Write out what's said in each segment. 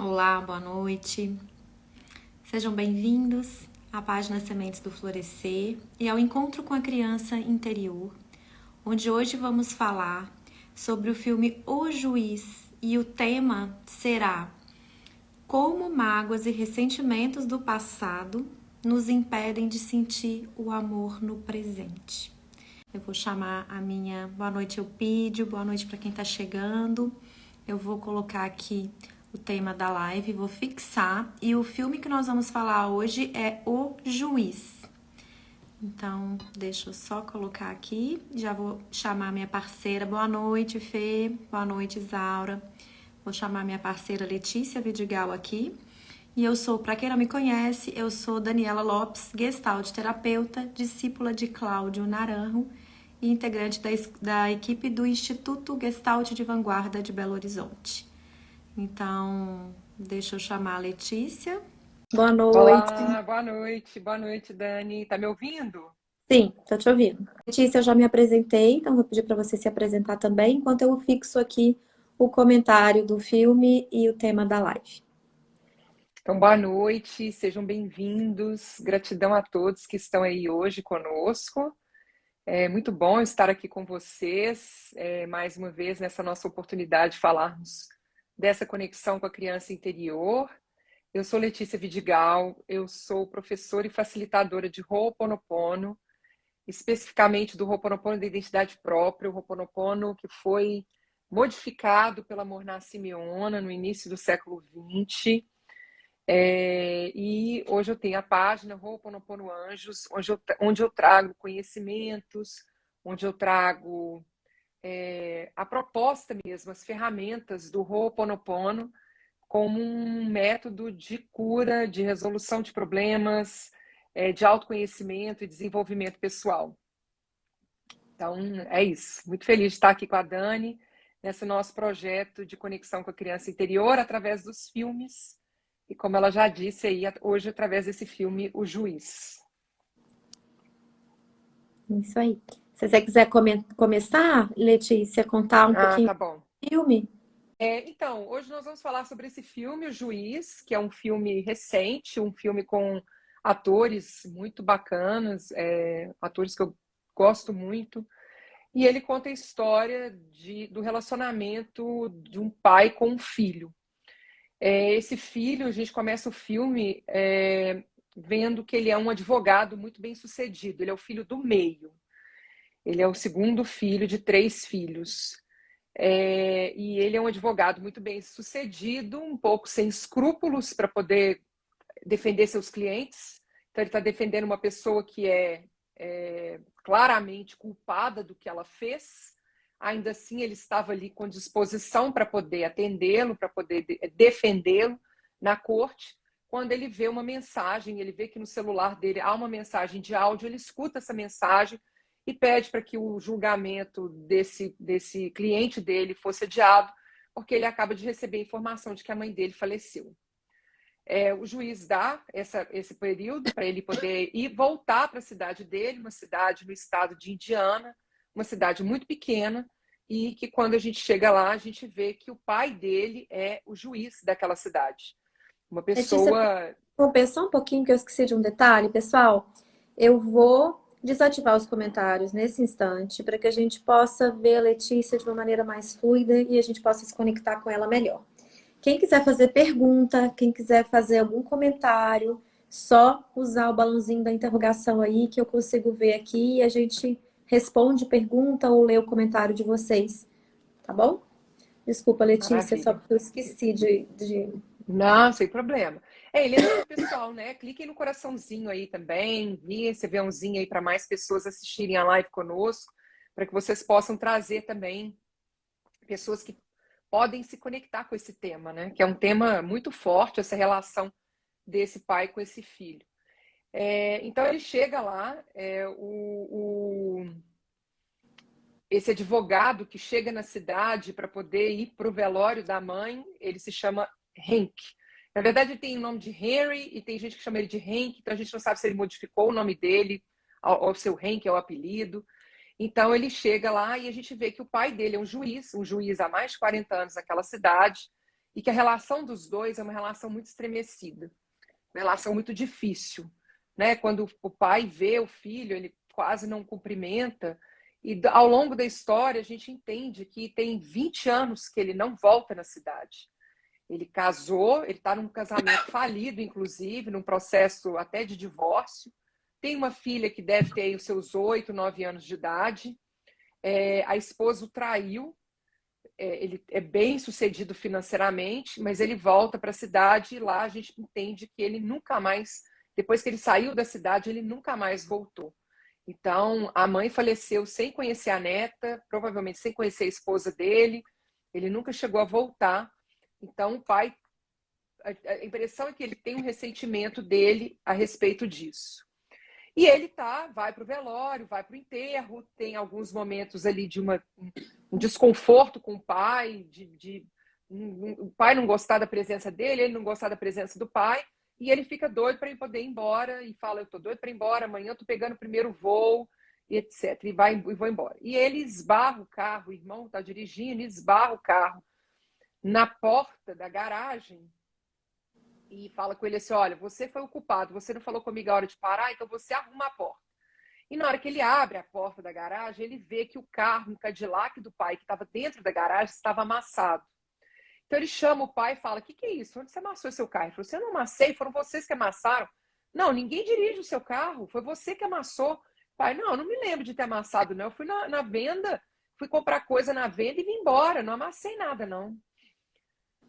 Olá, boa noite. Sejam bem-vindos à página Sementes do Florescer e ao encontro com a criança interior, onde hoje vamos falar sobre o filme O Juiz e o tema será como mágoas e ressentimentos do passado nos impedem de sentir o amor no presente. Eu vou chamar a minha boa noite, Eupídio, boa noite para quem está chegando. Eu vou colocar aqui o tema da live, vou fixar. E o filme que nós vamos falar hoje é O Juiz. Então, deixa eu só colocar aqui. Já vou chamar minha parceira. Boa noite, Fê. Boa noite, Isaura. Vou chamar minha parceira Letícia Vidigal aqui. E eu sou, para quem não me conhece, eu sou Daniela Lopes, Gestalt terapeuta, discípula de Cláudio Naranjo e integrante da equipe do Instituto Gestalt de Vanguarda de Belo Horizonte. Então, deixa eu chamar a Letícia. Boa noite. Olá, boa noite, Dani. Tá me ouvindo? Sim, tô te ouvindo. Letícia, eu já me apresentei, então vou pedir para você se apresentar também, enquanto eu fixo aqui o comentário do filme e o tema da live. Então, boa noite, sejam bem-vindos. Gratidão a todos que estão aí hoje conosco. É muito bom estar aqui com vocês, mais uma vez nessa nossa oportunidade de falarmos dessa conexão com a criança interior. Eu sou Letícia Vidigal, eu sou professora e facilitadora de Ho'oponopono, especificamente do Ho'oponopono da identidade própria, o Ho'oponopono que foi modificado pela Morná Simeona no início do século XX. E hoje eu tenho a página Ho'oponopono Anjos, onde eu trago conhecimentos, onde eu trago a proposta mesmo, as ferramentas do Ho'oponopono como um método de cura, de resolução de problemas, de autoconhecimento e desenvolvimento pessoal. Então, é isso. Muito feliz de estar aqui com a Dani, nesse nosso projeto de conexão com a criança interior, através dos filmes. E como ela já disse aí, hoje, através desse filme, O Juiz. Isso aí. Se você quiser começar, Letícia, contar um pouquinho Tá bom. do filme. Então, hoje nós vamos falar sobre esse filme, O Juiz, que é um filme recente, um filme com atores muito bacanas, atores que eu gosto muito. E ele conta a história do relacionamento de um pai com um filho. Esse filho, a gente começa o filme vendo que ele é um advogado muito bem sucedido. Ele é o filho do meio. Ele é o segundo filho de 3 filhos. E ele é um advogado muito bem sucedido, um pouco sem escrúpulos para poder defender seus clientes. Então, ele está defendendo uma pessoa que é claramente culpada do que ela fez. Ainda assim, ele estava ali com disposição para poder atendê-lo, para poder defendê-lo na corte. Quando ele vê uma mensagem, ele vê que no celular dele há uma mensagem de áudio, ele escuta essa mensagem e pede para que o julgamento desse cliente dele fosse adiado, porque ele acaba de receber a informação de que a mãe dele faleceu. O juiz dá esse período para ele poder ir voltar para a cidade dele, uma cidade no estado de Indiana, uma cidade muito pequena, e que quando a gente chega lá, a gente vê que o pai dele é o juiz daquela cidade. Uma Letícia, pessoa... vou pensar um pouquinho que eu esqueci de um detalhe, pessoal. Eu vou desativar os comentários nesse instante para que a gente possa ver a Letícia de uma maneira mais fluida e a gente possa se conectar com ela melhor. Quem quiser fazer pergunta, quem quiser fazer algum comentário, só usar o balãozinho da interrogação aí que eu consigo ver aqui e a gente responde pergunta ou lê o comentário de vocês, tá bom? Desculpa, Letícia, só Maravilha. porque eu esqueci de... Não, sem problema. E lembrando o pessoal, né? Cliquem no coraçãozinho aí também, e esse aviãozinho aí para mais pessoas assistirem a live conosco, para que vocês possam trazer também pessoas que podem se conectar com esse tema, né? Que é um tema muito forte, essa relação desse pai com esse filho. Então ele chega lá, esse advogado que chega na cidade para poder ir para o velório da mãe, ele se chama Hank. Na verdade, ele tem o nome de Henry e tem gente que chama ele de Hank, então a gente não sabe se ele modificou o nome dele ao seu Hank, é o apelido. Então ele chega lá e a gente vê que o pai dele é um juiz há mais de 40 anos naquela cidade, e que a relação dos dois é uma relação muito estremecida, uma relação muito difícil, né? Quando o pai vê o filho, ele quase não cumprimenta, e ao longo da história a gente entende que tem 20 anos que ele não volta na cidade. Ele casou, ele está num casamento falido, inclusive, num processo até de divórcio. Tem uma filha que deve ter aí os seus 8, 9 anos de idade. A esposa o traiu. Ele é bem sucedido financeiramente, mas ele volta para a cidade e lá a gente entende que ele nunca mais, depois que ele saiu da cidade, ele nunca mais voltou. Então, a mãe faleceu sem conhecer a neta, provavelmente sem conhecer a esposa dele. Ele nunca chegou a voltar. Então, o pai, a impressão é que ele tem um ressentimento dele a respeito disso. E ele vai para o velório, vai para o enterro, tem alguns momentos ali de um desconforto com o pai, o pai não gostar da presença dele, ele não gostar da presença do pai, e ele fica doido para poder ir embora, e fala, eu estou doido para ir embora, amanhã eu estou pegando o primeiro voo, e etc. E vou embora. E ele esbarra o carro, o irmão está dirigindo, esbarra o carro na porta da garagem, e fala com ele assim, olha, você foi o culpado, você não falou comigo a hora de parar, então você arruma a porta. E na hora que ele abre a porta da garagem, ele vê que o carro, um Cadillac do pai, que estava dentro da garagem, estava amassado. Então ele chama o pai e fala, o que é isso? Onde você amassou seu carro? Ele falou, você não amassei, foram vocês que amassaram. Não, ninguém dirige o seu carro, foi você que amassou. Pai, não me lembro de ter amassado, não. Eu fui na venda, fui comprar coisa na venda e vim embora, não amassei nada, não.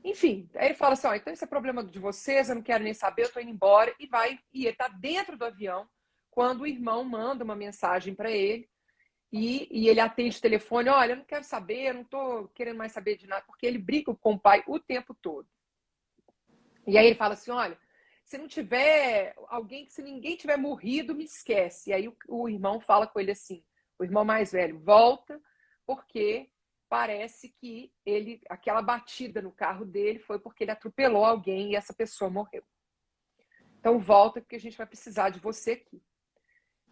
Enfim, aí ele fala assim, então esse é problema de vocês, eu não quero nem saber, eu tô indo embora, e ele tá dentro do avião, quando o irmão manda uma mensagem para ele, e ele atende o telefone, olha, eu não quero saber, eu não tô querendo mais saber de nada, porque ele briga com o pai o tempo todo. E aí ele fala assim, olha, se não tiver alguém, se ninguém tiver morrido, me esquece. E aí o irmão fala com ele assim, o irmão mais velho, volta, porque parece que aquela batida no carro dele foi porque ele atropelou alguém e essa pessoa morreu. Então volta porque a gente vai precisar de você aqui.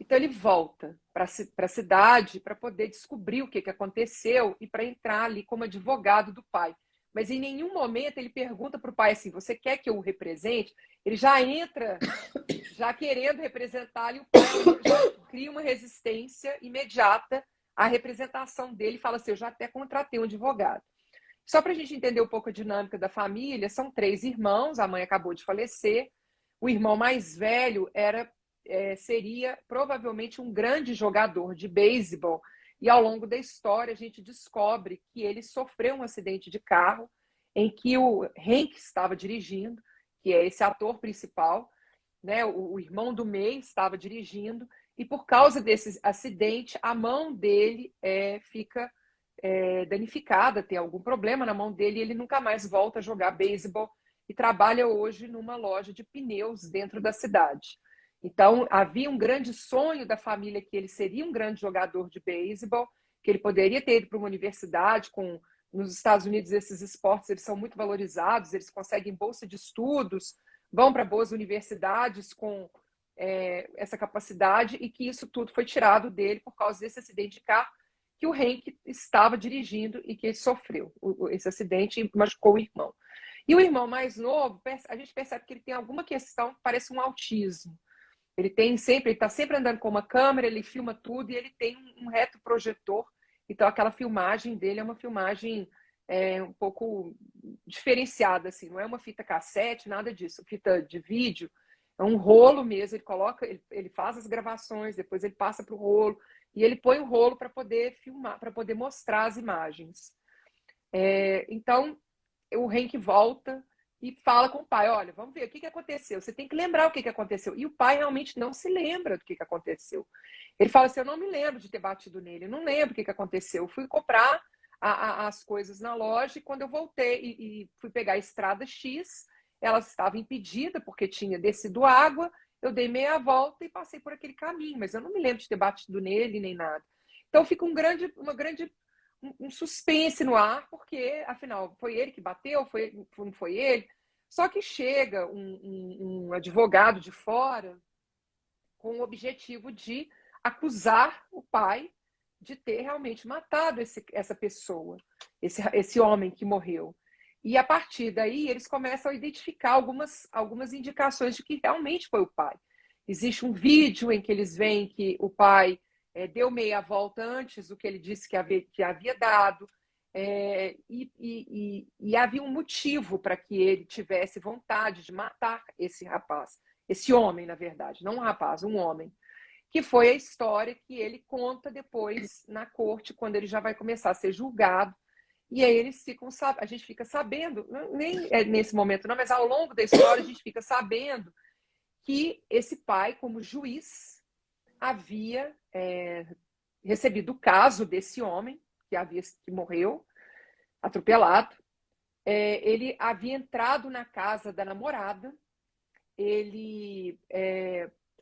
Então ele volta para a cidade para poder descobrir o que aconteceu e para entrar ali como advogado do pai. Mas em nenhum momento ele pergunta para o pai assim, você quer que eu o represente? Ele já entra já querendo representar e o pai já cria uma resistência imediata à representação dele, fala assim, eu já até contratei um advogado. Só para a gente entender um pouco a dinâmica da família, são 3 irmãos, a mãe acabou de falecer, o irmão mais velho seria provavelmente um grande jogador de beisebol, e ao longo da história a gente descobre que ele sofreu um acidente de carro em que o Hank estava dirigindo, que é esse ator principal, né? O irmão do meio estava dirigindo, e por causa desse acidente, a mão dele fica danificada, tem algum problema na mão dele, e ele nunca mais volta a jogar beisebol e trabalha hoje numa loja de pneus dentro da cidade. Então, havia um grande sonho da família que ele seria um grande jogador de beisebol, que ele poderia ter ido para uma universidade. Nos Estados Unidos, esses esportes eles são muito valorizados, eles conseguem bolsa de estudos, vão para boas universidades com essa capacidade, e que isso tudo foi tirado dele por causa desse acidente de carro que o Hank estava dirigindo e que ele sofreu esse acidente e machucou o irmão. E o irmão mais novo, a gente percebe que ele tem alguma questão que parece um autismo. Ele está sempre andando com uma câmera, ele filma tudo e ele tem um retroprojetor. Então aquela filmagem dele é uma filmagem um pouco diferenciada, assim, não é uma fita cassete, nada disso, fita de vídeo, é um rolo mesmo, ele faz as gravações, depois ele passa para o rolo, e ele põe o rolo para poder filmar, para poder mostrar as imagens. Então, o Hank volta e fala com o pai, olha, vamos ver o que aconteceu, você tem que lembrar o que aconteceu. E o pai realmente não se lembra do que aconteceu. Ele fala assim, eu não me lembro de ter batido nele, eu não lembro o que aconteceu. Eu fui comprar as coisas na loja e quando eu voltei e fui pegar a estrada X, ela estava impedida porque tinha descido água, eu dei meia volta e passei por aquele caminho, mas eu não me lembro de ter batido nele nem nada. Então fica um suspense no ar, porque, afinal, foi ele que bateu, não foi ele? Só que chega um advogado de fora com o objetivo de acusar o pai de ter realmente matado essa pessoa, esse homem que morreu. E a partir daí, eles começam a identificar algumas indicações de que realmente foi o pai. Existe um vídeo em que eles veem que o pai deu meia volta antes do que ele disse que havia dado, e havia um motivo para que ele tivesse vontade de matar esse rapaz, esse homem, na verdade, não um rapaz, um homem, que foi a história que ele conta depois na corte, quando ele já vai começar a ser julgado. E aí eles ficam, a gente fica sabendo, nem é nesse momento não, mas ao longo da história a gente fica sabendo que esse pai, como juiz, havia recebido o caso desse homem que morreu atropelado. Ele havia entrado na casa da namorada, ele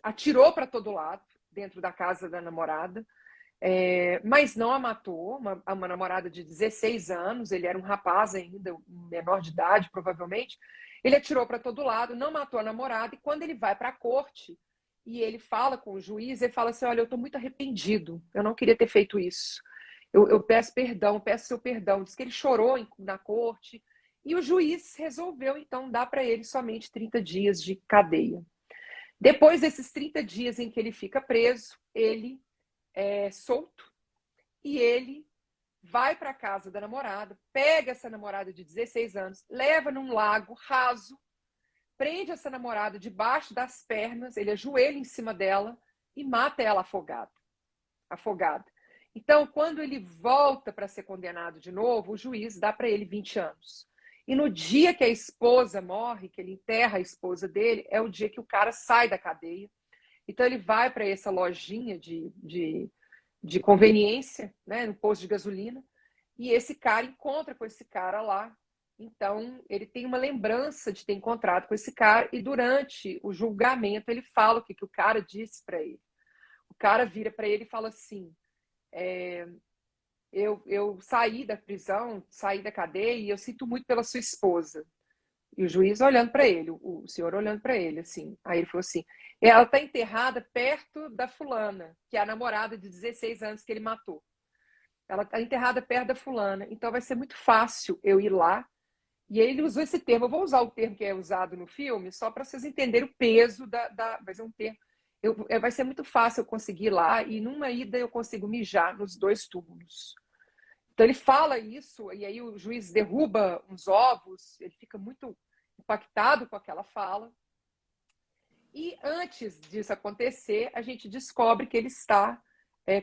atirou para todo lado dentro da casa da namorada, mas não a matou, uma namorada de 16 anos, ele era um rapaz ainda, menor de idade, provavelmente. Ele atirou para todo lado, não matou a namorada, e quando ele vai para a corte e ele fala com o juiz, ele fala assim: olha, eu estou muito arrependido, eu não queria ter feito isso. Eu peço perdão, peço seu perdão. Diz que ele chorou na corte, e o juiz resolveu, então, dar para ele somente 30 dias de cadeia. Depois desses 30 dias em que ele fica preso, ele solto, e ele vai para a casa da namorada, pega essa namorada de 16 anos, leva num lago raso, prende essa namorada debaixo das pernas, ele ajoelha em cima dela e mata ela afogada. Então, quando ele volta para ser condenado de novo, o juiz dá para ele 20 anos. E no dia que a esposa morre, que ele enterra a esposa dele, é o dia que o cara sai da cadeia. Então, ele vai para essa lojinha de conveniência, né, no posto de gasolina, e esse cara encontra com esse cara lá. Então, ele tem uma lembrança de ter encontrado com esse cara, e durante o julgamento ele fala o que o cara disse para ele. O cara vira para ele e fala assim: eu saí da prisão, saí da cadeia, e eu sinto muito pela sua esposa. E o juiz olhando para ele, o senhor olhando para ele, assim. Aí ele falou assim: ela está enterrada perto da fulana, que é a namorada de 16 anos que ele matou. Ela está enterrada perto da fulana, então vai ser muito fácil eu ir lá. E aí ele usou esse termo, eu vou usar o termo que é usado no filme, só para vocês entenderem o peso vai ser um termo. Vai ser muito fácil eu conseguir ir lá, e numa ida eu consigo mijar nos 2 túmulos. Então ele fala isso, e aí o juiz derruba uns ovos, ele fica muito impactado com aquela fala. E antes disso acontecer, a gente descobre que ele está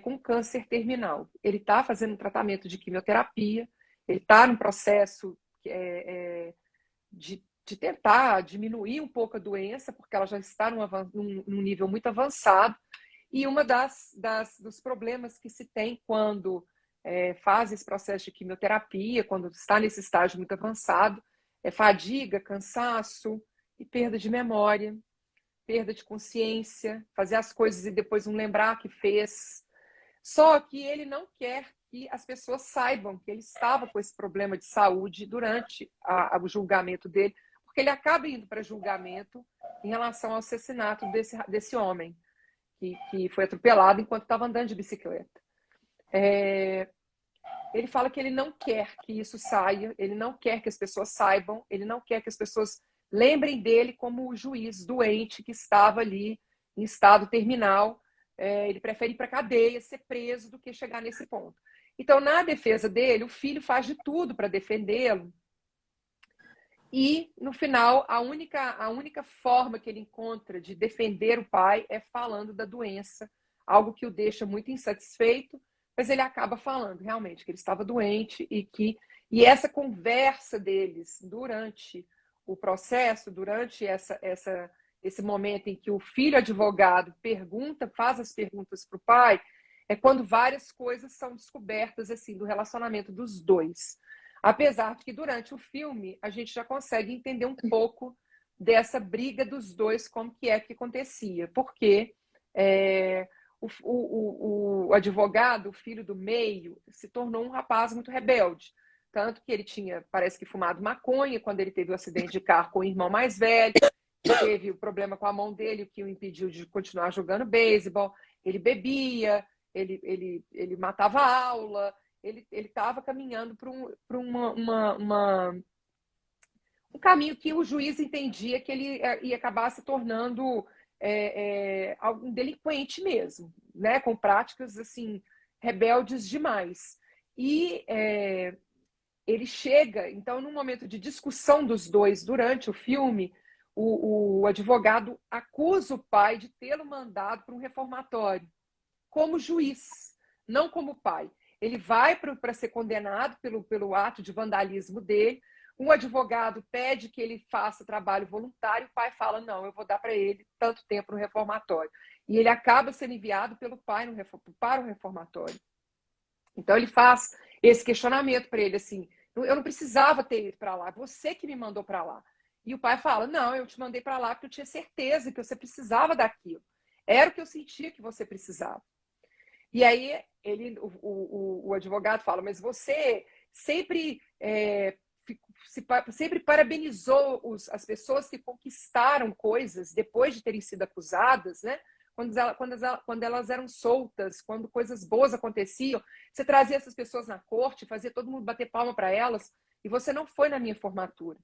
com câncer terminal. Ele está fazendo um tratamento de quimioterapia, ele está num processo de tentar diminuir um pouco a doença, porque ela já está num nível muito avançado. E uma dos problemas que se tem quando faz esse processo de quimioterapia, quando está nesse estágio muito avançado, é fadiga, cansaço e perda de memória, perda de consciência, fazer as coisas e depois não lembrar que fez. Só que ele não quer que as pessoas saibam que ele estava com esse problema de saúde durante o julgamento dele, porque ele acaba indo para julgamento em relação ao assassinato desse homem, que foi atropelado enquanto estava andando de bicicleta. Ele fala que ele não quer que isso saia, ele não quer que as pessoas saibam, ele não quer que as pessoas lembrem dele como o juiz doente que estava ali em estado terminal. Ele prefere ir para a cadeia, ser preso, do que chegar nesse ponto. Então, na defesa dele, o filho faz de tudo para defendê-lo. E, no final, a única forma que ele encontra de defender o pai é falando da doença, algo que o deixa muito insatisfeito, mas ele acaba falando realmente que ele estava doente e essa conversa deles durante o processo, durante esse momento em que o filho advogado faz as perguntas para o pai, é quando várias coisas são descobertas assim do relacionamento dos dois. Apesar de que durante o filme a gente já consegue entender um pouco dessa briga dos dois, como que acontecia. Porque o advogado, o filho do meio, se tornou um rapaz muito rebelde. Tanto que ele parece que fumado maconha quando ele teve o acidente de carro com o irmão mais velho, teve o problema com a mão dele, o que o impediu de continuar jogando beisebol. Ele bebia, ele matava a aula, ele estava caminhando para um caminho que o juiz entendia que ele ia acabar se tornando um delinquente mesmo, né? Com práticas assim rebeldes demais. E ele chega, então, num momento de discussão dos dois durante o filme, o advogado acusa o pai de tê-lo mandado para um reformatório, como juiz, não como pai. Ele vai para ser condenado pelo ato de vandalismo dele. Um advogado pede que ele faça trabalho voluntário, o pai fala: não, eu vou dar para ele tanto tempo no reformatório. E ele acaba sendo enviado pelo pai para o reformatório. Então ele faz esse questionamento para ele assim: eu não precisava ter ido para lá, você que me mandou para lá. E o pai fala: não, eu te mandei para lá porque eu tinha certeza que você precisava daquilo. Era o que eu sentia que você precisava. E aí o advogado fala: mas você sempre sempre parabenizou as pessoas que conquistaram coisas depois de terem sido acusadas, né? Quando elas eram soltas, quando coisas boas aconteciam, você trazia essas pessoas na corte, fazia todo mundo bater palma para elas, e você não foi na minha formatura,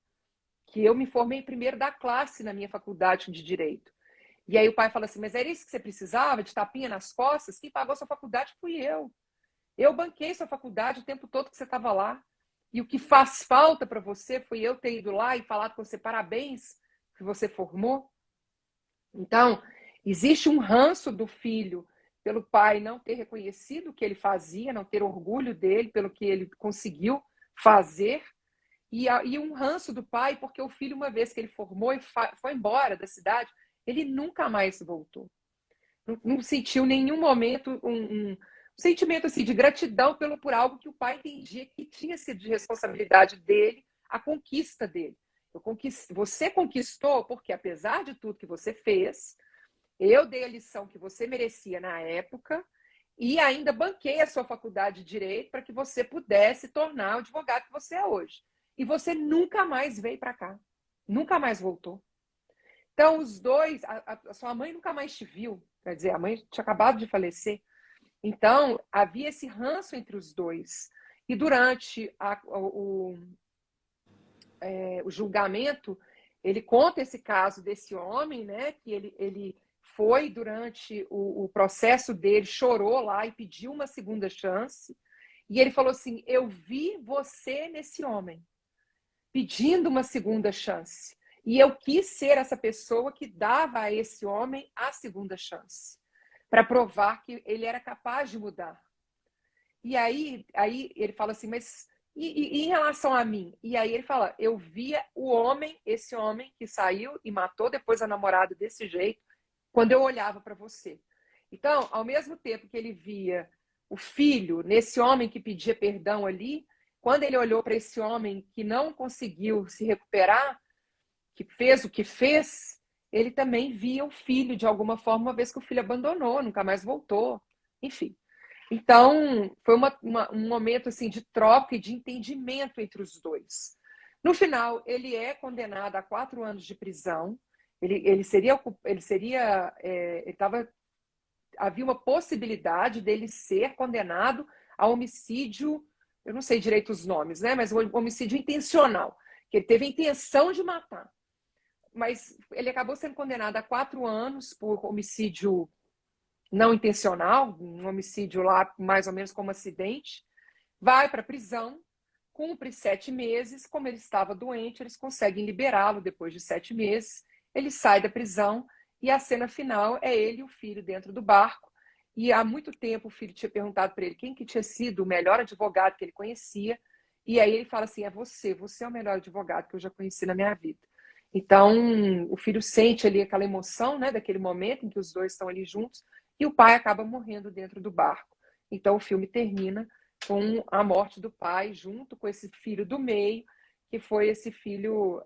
que eu me formei primeiro da classe na minha faculdade de Direito. E aí o pai fala assim: mas era isso que você precisava, de tapinha nas costas? Quem pagou sua faculdade fui eu. Eu banquei sua faculdade o tempo todo que você estava lá. E o que faz falta para você foi eu ter ido lá e falado com você parabéns que você formou. Então, existe um ranço do filho pelo pai não ter reconhecido o que ele fazia, não ter orgulho dele pelo que ele conseguiu fazer, e um ranço do pai porque o filho, uma vez que ele formou e foi embora da cidade, ele nunca mais voltou. Não sentiu em nenhum momento um sentimento assim, de gratidão por algo que o pai entendia que tinha sido de responsabilidade dele, a conquista dele. Você conquistou porque, apesar de tudo que você fez, eu dei a lição que você merecia na época e ainda banquei a sua faculdade de Direito para que você pudesse tornar o advogado que você é hoje. E você nunca mais veio para cá. Nunca mais voltou. Então, os dois, a sua mãe nunca mais te viu. Quer dizer, a mãe tinha acabado de falecer. Então, havia esse ranço entre os dois. E durante o julgamento, ele conta esse caso desse homem, né? Que ele foi durante o processo dele, chorou lá e pediu uma segunda chance. E ele falou assim: eu vi você nesse homem, pedindo uma segunda chance. E eu quis ser essa pessoa que dava a esse homem a segunda chance, para provar que ele era capaz de mudar. E aí ele fala assim: mas e em relação a mim? E aí ele fala: eu via esse homem que saiu e matou depois a namorada desse jeito, quando eu olhava para você. Então, ao mesmo tempo que ele via o filho nesse homem que pedia perdão ali, quando ele olhou para esse homem que não conseguiu se recuperar, que fez o que fez, ele também via o filho de alguma forma, uma vez que o filho abandonou, nunca mais voltou. Enfim. Então, foi um momento assim de troca e de entendimento entre os dois. No final, ele é condenado a 4 anos de prisão. Havia uma possibilidade dele ser condenado a homicídio, eu não sei direito os nomes, né? Mas o homicídio intencional, que ele teve a intenção de matar. Mas ele acabou sendo condenado a 4 anos por homicídio não intencional, um homicídio lá mais ou menos como acidente, vai para a prisão, cumpre 7 meses, como ele estava doente, eles conseguem liberá-lo depois de 7 meses, ele sai da prisão e a cena final é ele e o filho dentro do barco, e há muito tempo o filho tinha perguntado para ele quem que tinha sido o melhor advogado que ele conhecia, e aí ele fala assim: é você é o melhor advogado que eu já conheci na minha vida. Então, o filho sente ali aquela emoção, né, daquele momento em que os dois estão ali juntos, e o pai acaba morrendo dentro do barco. Então, o filme termina com a morte do pai, junto com esse filho do meio, que foi esse filho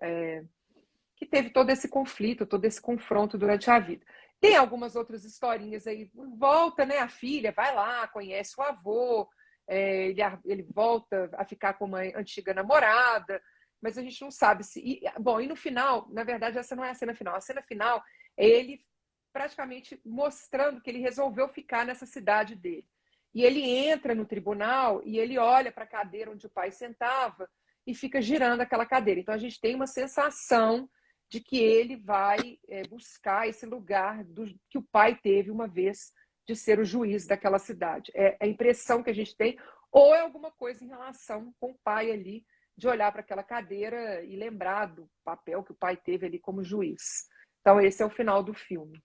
que teve todo esse conflito, todo esse confronto durante a vida. Tem algumas outras historinhas aí. Volta, né? A filha vai lá, conhece o avô, ele volta a ficar com uma antiga namorada, mas a gente não sabe se. E no final, na verdade, essa não é a cena final. A cena final é ele praticamente mostrando que ele resolveu ficar nessa cidade dele. E ele entra no tribunal e ele olha para a cadeira onde o pai sentava e fica girando aquela cadeira. Então a gente tem uma sensação de que ele vai buscar esse lugar que o pai teve uma vez de ser o juiz daquela cidade. É a impressão que a gente tem, ou é alguma coisa em relação com o pai ali, de olhar para aquela cadeira e lembrar do papel que o pai teve ali como juiz. Então esse é o final do filme.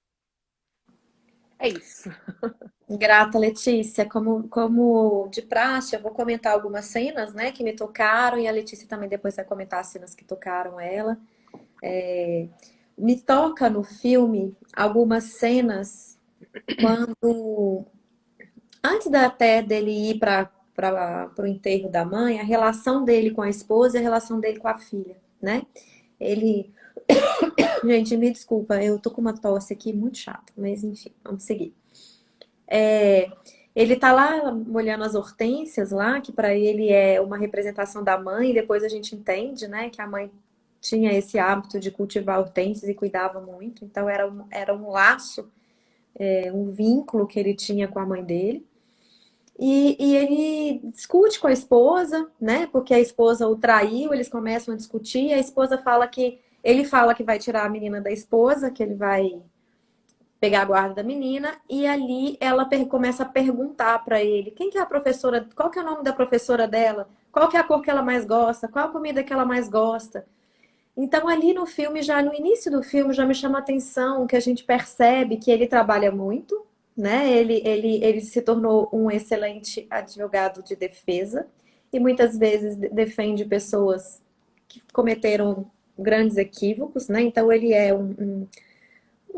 É isso. Grata, Letícia. Como de praxe, eu vou comentar algumas cenas, né, que me tocaram, e a Letícia também depois vai comentar as cenas que tocaram ela. Me toca no filme algumas cenas quando, antes até dele ir para o enterro da mãe, a relação dele com a esposa e a relação dele com a filha, né? Ele. Gente, me desculpa, eu tô com uma tosse aqui muito chata, mas enfim, vamos seguir. Ele tá lá molhando as hortênsias lá, que para ele é uma representação da mãe, e depois a gente entende, né, que a mãe tinha esse hábito de cultivar hortênsias e cuidava muito, então era um laço, um vínculo que ele tinha com a mãe dele. E ele discute com a esposa, né? Porque a esposa o traiu, eles começam a discutir, e a esposa fala que ele fala que vai tirar a menina da esposa, que ele vai pegar a guarda da menina, e ali ela começa a perguntar para ele quem que é a professora, qual que é o nome da professora dela, qual que é a cor que ela mais gosta, qual a comida que ela mais gosta. Então ali no filme, já no início do filme, já me chama a atenção que a gente percebe que ele trabalha muito, né? Ele se tornou um excelente advogado de defesa e muitas vezes defende pessoas que cometeram grandes equívocos, né? Então ele é um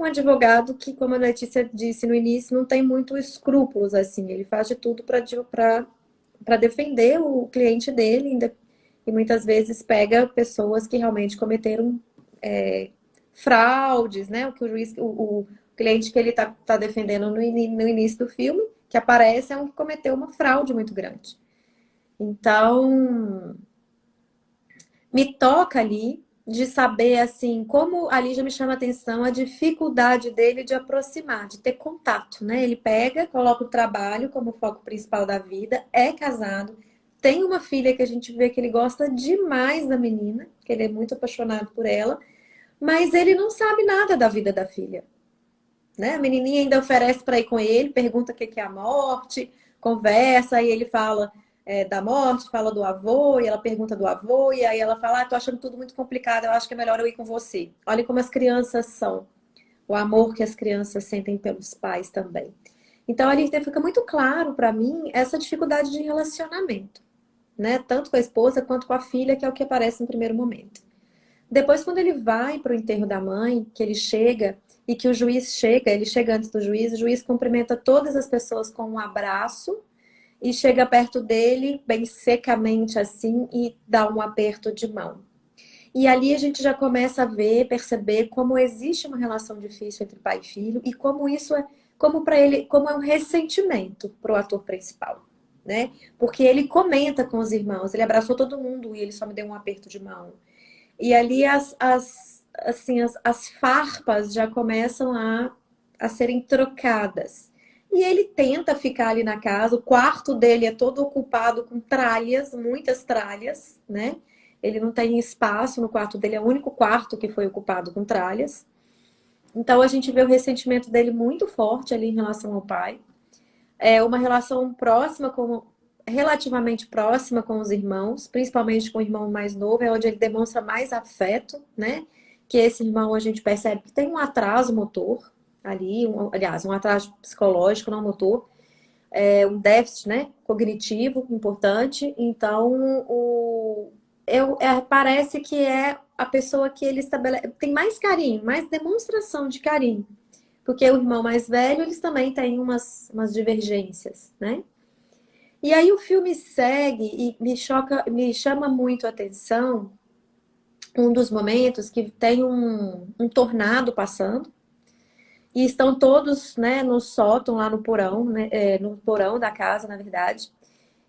advogado que, como a Letícia disse no início, não tem muito escrúpulos, assim. Ele faz de tudo para defender o cliente dele e muitas vezes pega pessoas que realmente cometeram fraudes, né? O que o cliente que ele tá defendendo no início do filme, que aparece, é um que cometeu uma fraude muito grande. Então, me toca ali de saber, assim, como ali já me chama a atenção a dificuldade dele de aproximar, de ter contato, né? Ele pega, coloca o trabalho como foco principal da vida, é casado, tem uma filha que a gente vê que ele gosta demais da menina, que ele é muito apaixonado por ela, mas ele não sabe nada da vida da filha, né? A menininha ainda oferece para ir com ele, pergunta o que é a morte, conversa, e ele fala da morte, fala do avô, e ela pergunta do avô, e aí ela fala, tô achando tudo muito complicado, eu acho que é melhor eu ir com você. Olha como as crianças são, o amor que as crianças sentem pelos pais também. Então ali fica muito claro para mim essa dificuldade de relacionamento, né? Tanto com a esposa quanto com a filha, que é o que aparece no primeiro momento. Depois, quando ele vai para o enterro da mãe, que ele chega e que o juiz chega, ele chega antes do juiz, o juiz cumprimenta todas as pessoas com um abraço e chega perto dele, bem secamente assim, e dá um aperto de mão. E ali a gente já começa a ver, perceber como existe uma relação difícil entre pai e filho e como isso é, como para ele, como é um ressentimento para o ator principal, né? Porque ele comenta com os irmãos, ele abraçou todo mundo e ele só me deu um aperto de mão. E ali as farpas já começam a serem trocadas. E ele tenta ficar ali na casa, o quarto dele é todo ocupado com tralhas, muitas tralhas, né? Ele não tem espaço no quarto dele, é o único quarto que foi ocupado com tralhas. Então a gente vê o ressentimento dele muito forte ali em relação ao pai. É uma relação próxima relativamente próxima com os irmãos, principalmente com o irmão mais novo, é onde ele demonstra mais afeto, né? Que esse irmão a gente percebe que tem um atraso motor ali, aliás, um atraso psicológico, não motor, um déficit, né, cognitivo importante. Então, parece que é a pessoa que ele tem mais carinho, mais demonstração de carinho. Porque o irmão mais velho, eles também têm umas divergências, né? E aí o filme segue e me chama muito a atenção um dos momentos que tem um tornado passando e estão todos, né, no sótão, lá no porão, né, no porão da casa, na verdade.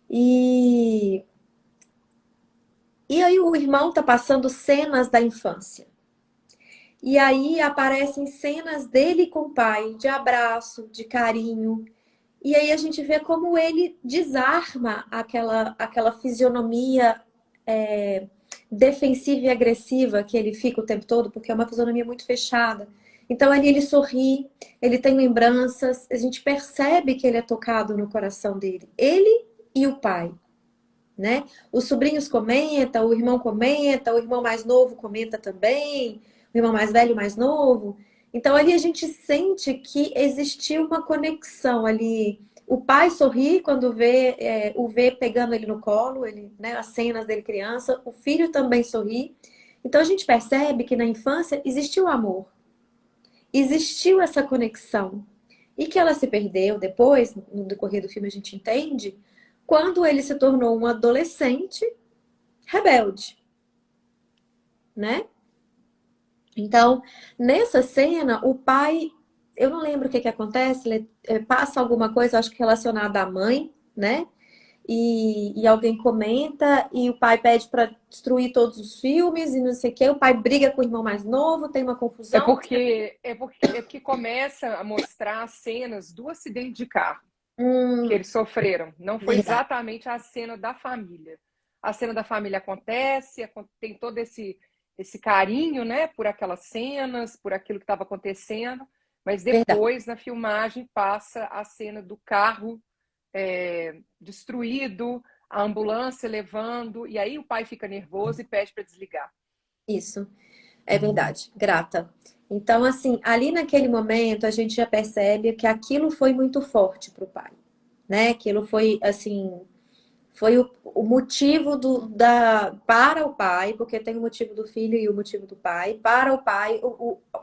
E aí o irmão tá passando cenas da infância. E aí aparecem cenas dele com o pai, de abraço, de carinho. E aí a gente vê como ele desarma aquela fisionomia defensiva e agressiva que ele fica o tempo todo, porque é uma fisionomia muito fechada. Então ali ele sorri, ele tem lembranças, a gente percebe que ele é tocado no coração dele. Ele e o pai, né? Os sobrinhos comentam, o irmão comenta, o irmão mais novo comenta também, o irmão mais velho, mais novo. Então ali a gente sente que existiu uma conexão ali. O pai sorri quando vê pegando ele no colo, ele, né, as cenas dele criança. O filho também sorri. Então a gente percebe que na infância existiu amor, existiu essa conexão e que ela se perdeu depois, no decorrer do filme a gente entende, quando ele se tornou um adolescente rebelde, né? Então, nessa cena, o pai, eu não lembro o que que acontece, ele passa alguma coisa, acho que relacionada à mãe, né? E alguém comenta e o pai pede para destruir todos os filmes e não sei o quê. O pai briga com o irmão mais novo, tem uma É confusão. porque, é porque começa a mostrar cenas do acidente de carro que eles sofreram. Não foi Verdade. exatamente a cena da família. A cena da família acontece, tem todo esse carinho, né, por aquelas cenas, por aquilo que estava acontecendo, mas Verdade. depois, na filmagem, passa a cena do carro destruído, a ambulância levando, e aí o pai fica nervoso e pede para desligar. Isso. É verdade, grata. Então, assim, ali naquele momento a gente já percebe que aquilo foi muito forte para o pai, né? Aquilo foi, assim, foi o motivo para o pai, porque tem o motivo do filho e o motivo do pai. Para o pai,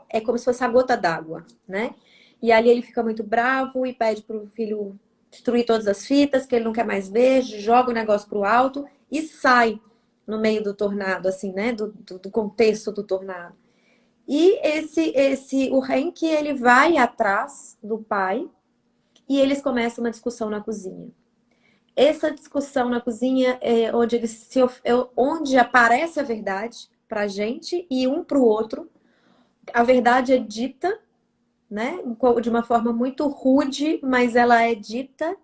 é como se fosse a gota d'água, né? E ali ele fica muito bravo e pede para o filho destruir todas as fitas, que ele não quer mais ver, joga o negócio para o alto e sai no meio do tornado, assim, né? Do contexto do tornado. E o Hank, ele vai atrás do pai e eles começam uma discussão na cozinha. Essa discussão na cozinha é onde onde aparece a verdade pra gente e um pro outro. A verdade é dita, né, de uma forma muito rude, mas ela é dita.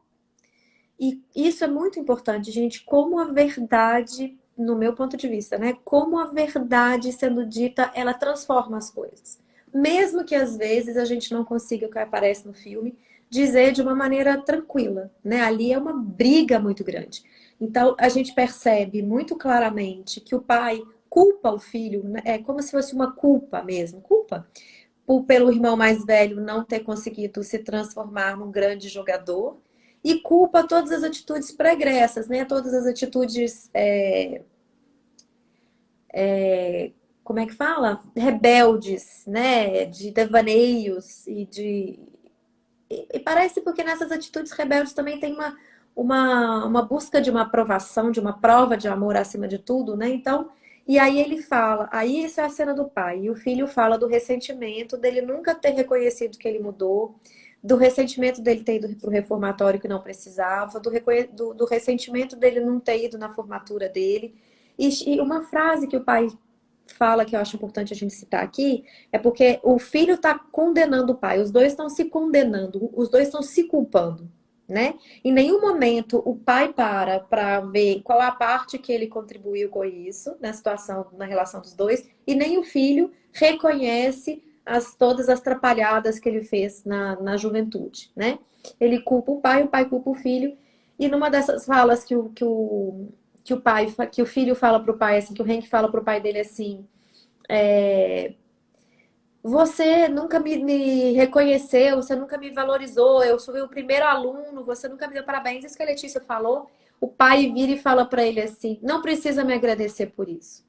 E isso é muito importante, gente, como a verdade, no meu ponto de vista, né, como a verdade sendo dita, ela transforma as coisas. Mesmo que às vezes a gente não consiga, o que aparece no filme, dizer de uma maneira tranquila, né? Ali é uma briga muito grande. Então a gente percebe muito claramente que o pai culpa o filho, né? É como se fosse uma culpa mesmo, culpa pelo irmão mais velho não ter conseguido se transformar num grande jogador e culpa todas as atitudes pregressas, né? Todas as atitudes, como é que fala? Rebeldes, né? De devaneios e parece porque nessas atitudes rebeldes também tem uma busca de uma aprovação, de uma prova de amor acima de tudo, né? Então, e aí ele fala, aí essa é a cena do pai, e o filho fala do ressentimento dele nunca ter reconhecido que ele mudou, do ressentimento dele ter ido para o reformatório que não precisava, do ressentimento dele não ter ido na formatura dele. E uma frase que o pai fala que eu acho importante a gente citar aqui é porque o filho está condenando o pai, os dois estão se condenando, os dois estão se culpando, né? Em nenhum momento o pai para ver qual a parte que ele contribuiu com isso na situação, na relação dos dois, e nem o filho reconhece todas as trapalhadas que ele fez na juventude, né? Ele culpa o pai culpa o filho, e numa dessas falas que o filho fala pro pai, assim, que o Hank fala pro pai dele assim, você nunca me reconheceu, você nunca me valorizou, eu sou o primeiro aluno, você nunca me deu parabéns, isso que a Letícia falou. O pai vira e fala para ele assim, não precisa me agradecer por isso.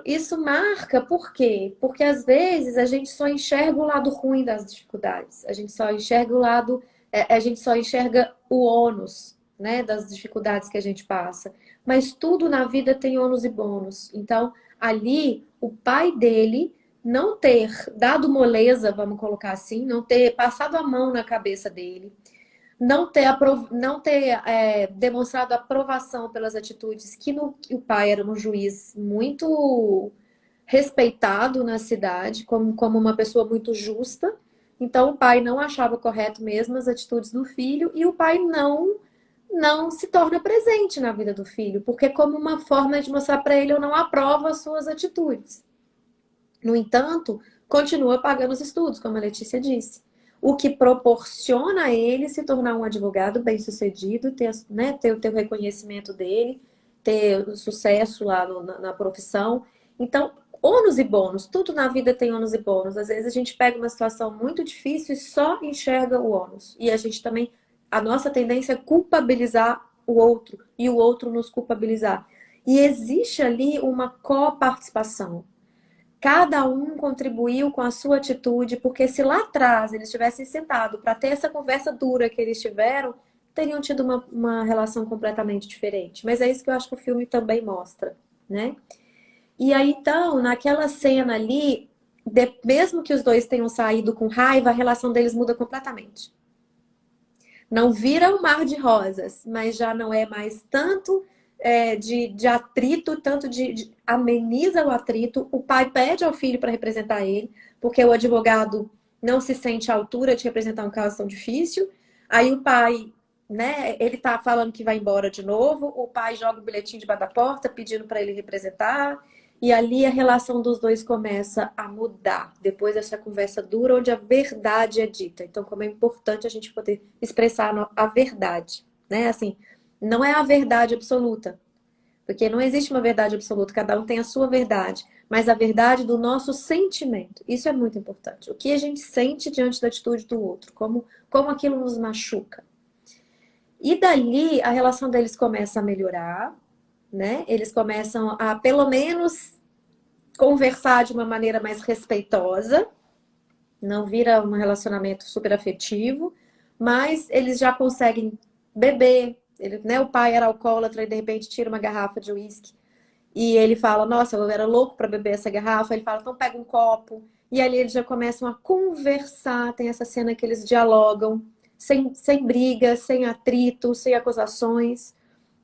Isso marca, por quê? Porque às vezes a gente só enxerga o lado ruim das dificuldades, a gente só enxerga a gente só enxerga o ônus, né, das dificuldades que a gente passa. Mas tudo na vida tem ônus e bônus. Então, ali, o pai dele não ter dado moleza, vamos colocar assim, não ter passado a mão na cabeça dele, não ter demonstrado aprovação pelas atitudes, que o pai era um juiz muito respeitado na cidade, como uma pessoa muito justa. Então o pai não achava correto mesmo as atitudes do filho e o pai não se torna presente na vida do filho, porque é como uma forma de mostrar para ele eu não aprovo as suas atitudes. No entanto, continua pagando os estudos, como a Letícia disse. O que proporciona a ele se tornar um advogado bem-sucedido, ter, né, ter o reconhecimento dele, ter o sucesso lá na profissão. Então, ônus e bônus, tudo na vida tem ônus e bônus. Às vezes a gente pega uma situação muito difícil e só enxerga o ônus. E a gente também, a nossa tendência é culpabilizar o outro e o outro nos culpabilizar. E existe ali uma coparticipação. Cada um contribuiu com a sua atitude, porque se lá atrás eles tivessem sentado para ter essa conversa dura que eles tiveram, teriam tido uma relação completamente diferente. Mas é isso que eu acho que o filme também mostra, né? E aí, então, naquela cena ali, mesmo que os dois tenham saído com raiva, a relação deles muda completamente. Não vira um mar de rosas, mas já não é mais tanto de atrito, tanto ameniza o atrito. O pai pede ao filho para representar ele, porque o advogado não se sente à altura de representar um caso tão difícil. Aí o pai, né, ele tá falando que vai embora de novo, o pai joga o bilhetinho debaixo da porta pedindo para ele representar. E ali a relação dos dois começa a mudar, depois dessa conversa dura, onde a verdade é dita. Então, como é importante a gente poder expressar a verdade, né? Assim, não é a verdade absoluta, porque não existe uma verdade absoluta, cada um tem a sua verdade, mas a verdade do nosso sentimento. Isso é muito importante. O que a gente sente diante da atitude do outro, como aquilo nos machuca. E dali, a relação deles começa a melhorar, né? Eles começam a, pelo menos, conversar de uma maneira mais respeitosa, não vira um relacionamento super afetivo, mas eles já conseguem beber. Ele, né, o pai era alcoólatra e de repente tira uma garrafa de uísque e ele fala, nossa, eu era louco para beber essa garrafa. Ele fala, então pega um copo. E ali eles já começam a conversar. Tem essa cena que eles dialogam, sem brigas, sem atritos, sem acusações.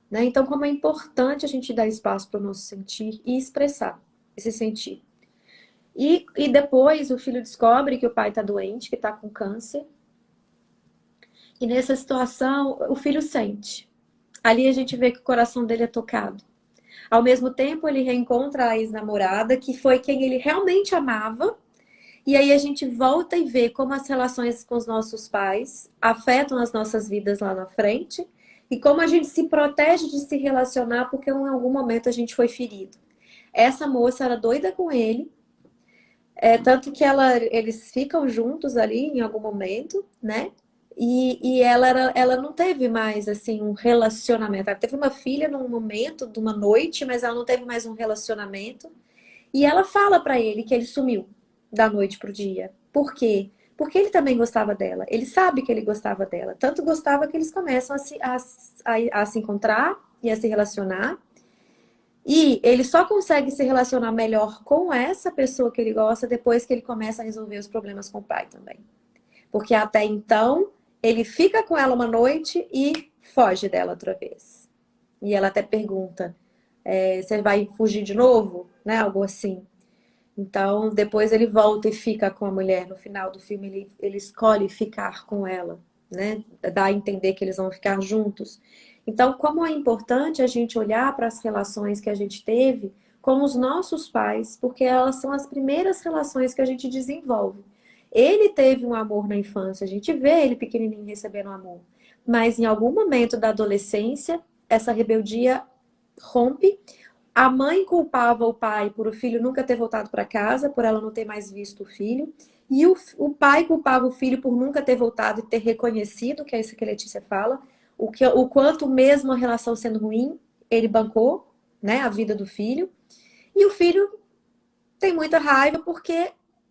Né? Então, como é importante a gente dar espaço para o nosso sentir e expressar esse sentir. E depois o filho descobre que o pai está doente, que está com câncer. E nessa situação, o filho sente. Ali a gente vê que o coração dele é tocado. Ao mesmo tempo, ele reencontra a ex-namorada, que foi quem ele realmente amava. E aí a gente volta e vê como as relações com os nossos pais afetam as nossas vidas lá na frente. E como a gente se protege de se relacionar porque em algum momento a gente foi ferido. Essa moça era doida com ele. Tanto que eles ficam juntos ali em algum momento, né? E ela não teve mais, assim, um relacionamento. Ela teve uma filha num momento, de uma noite, mas ela não teve mais um relacionamento. E ela fala pra ele que ele sumiu da noite pro dia. Por quê? Porque ele também gostava dela. Ele sabe que ele gostava dela. Tanto gostava que eles começam a se encontrar e a se relacionar. E ele só consegue se relacionar melhor com essa pessoa que ele gosta depois que ele começa a resolver os problemas com o pai também. Porque até então, ele fica com ela uma noite e foge dela outra vez. E ela até pergunta, você vai fugir de novo? Né? Algo assim. Então, depois ele volta e fica com a mulher. No final do filme, ele escolhe ficar com ela. Né? Dá a entender que eles vão ficar juntos. Então, como é importante a gente olhar para as relações que a gente teve com os nossos pais, porque elas são as primeiras relações que a gente desenvolve. Ele teve um amor na infância, a gente vê ele pequenininho recebendo amor. Mas em algum momento da adolescência, essa rebeldia rompe. A mãe culpava o pai por o filho nunca ter voltado para casa, por ela não ter mais visto o filho. E o pai culpava o filho por nunca ter voltado e ter reconhecido, que é isso que a Letícia fala, o quanto mesmo a relação sendo ruim, ele bancou, né, a vida do filho. E o filho tem muita raiva porque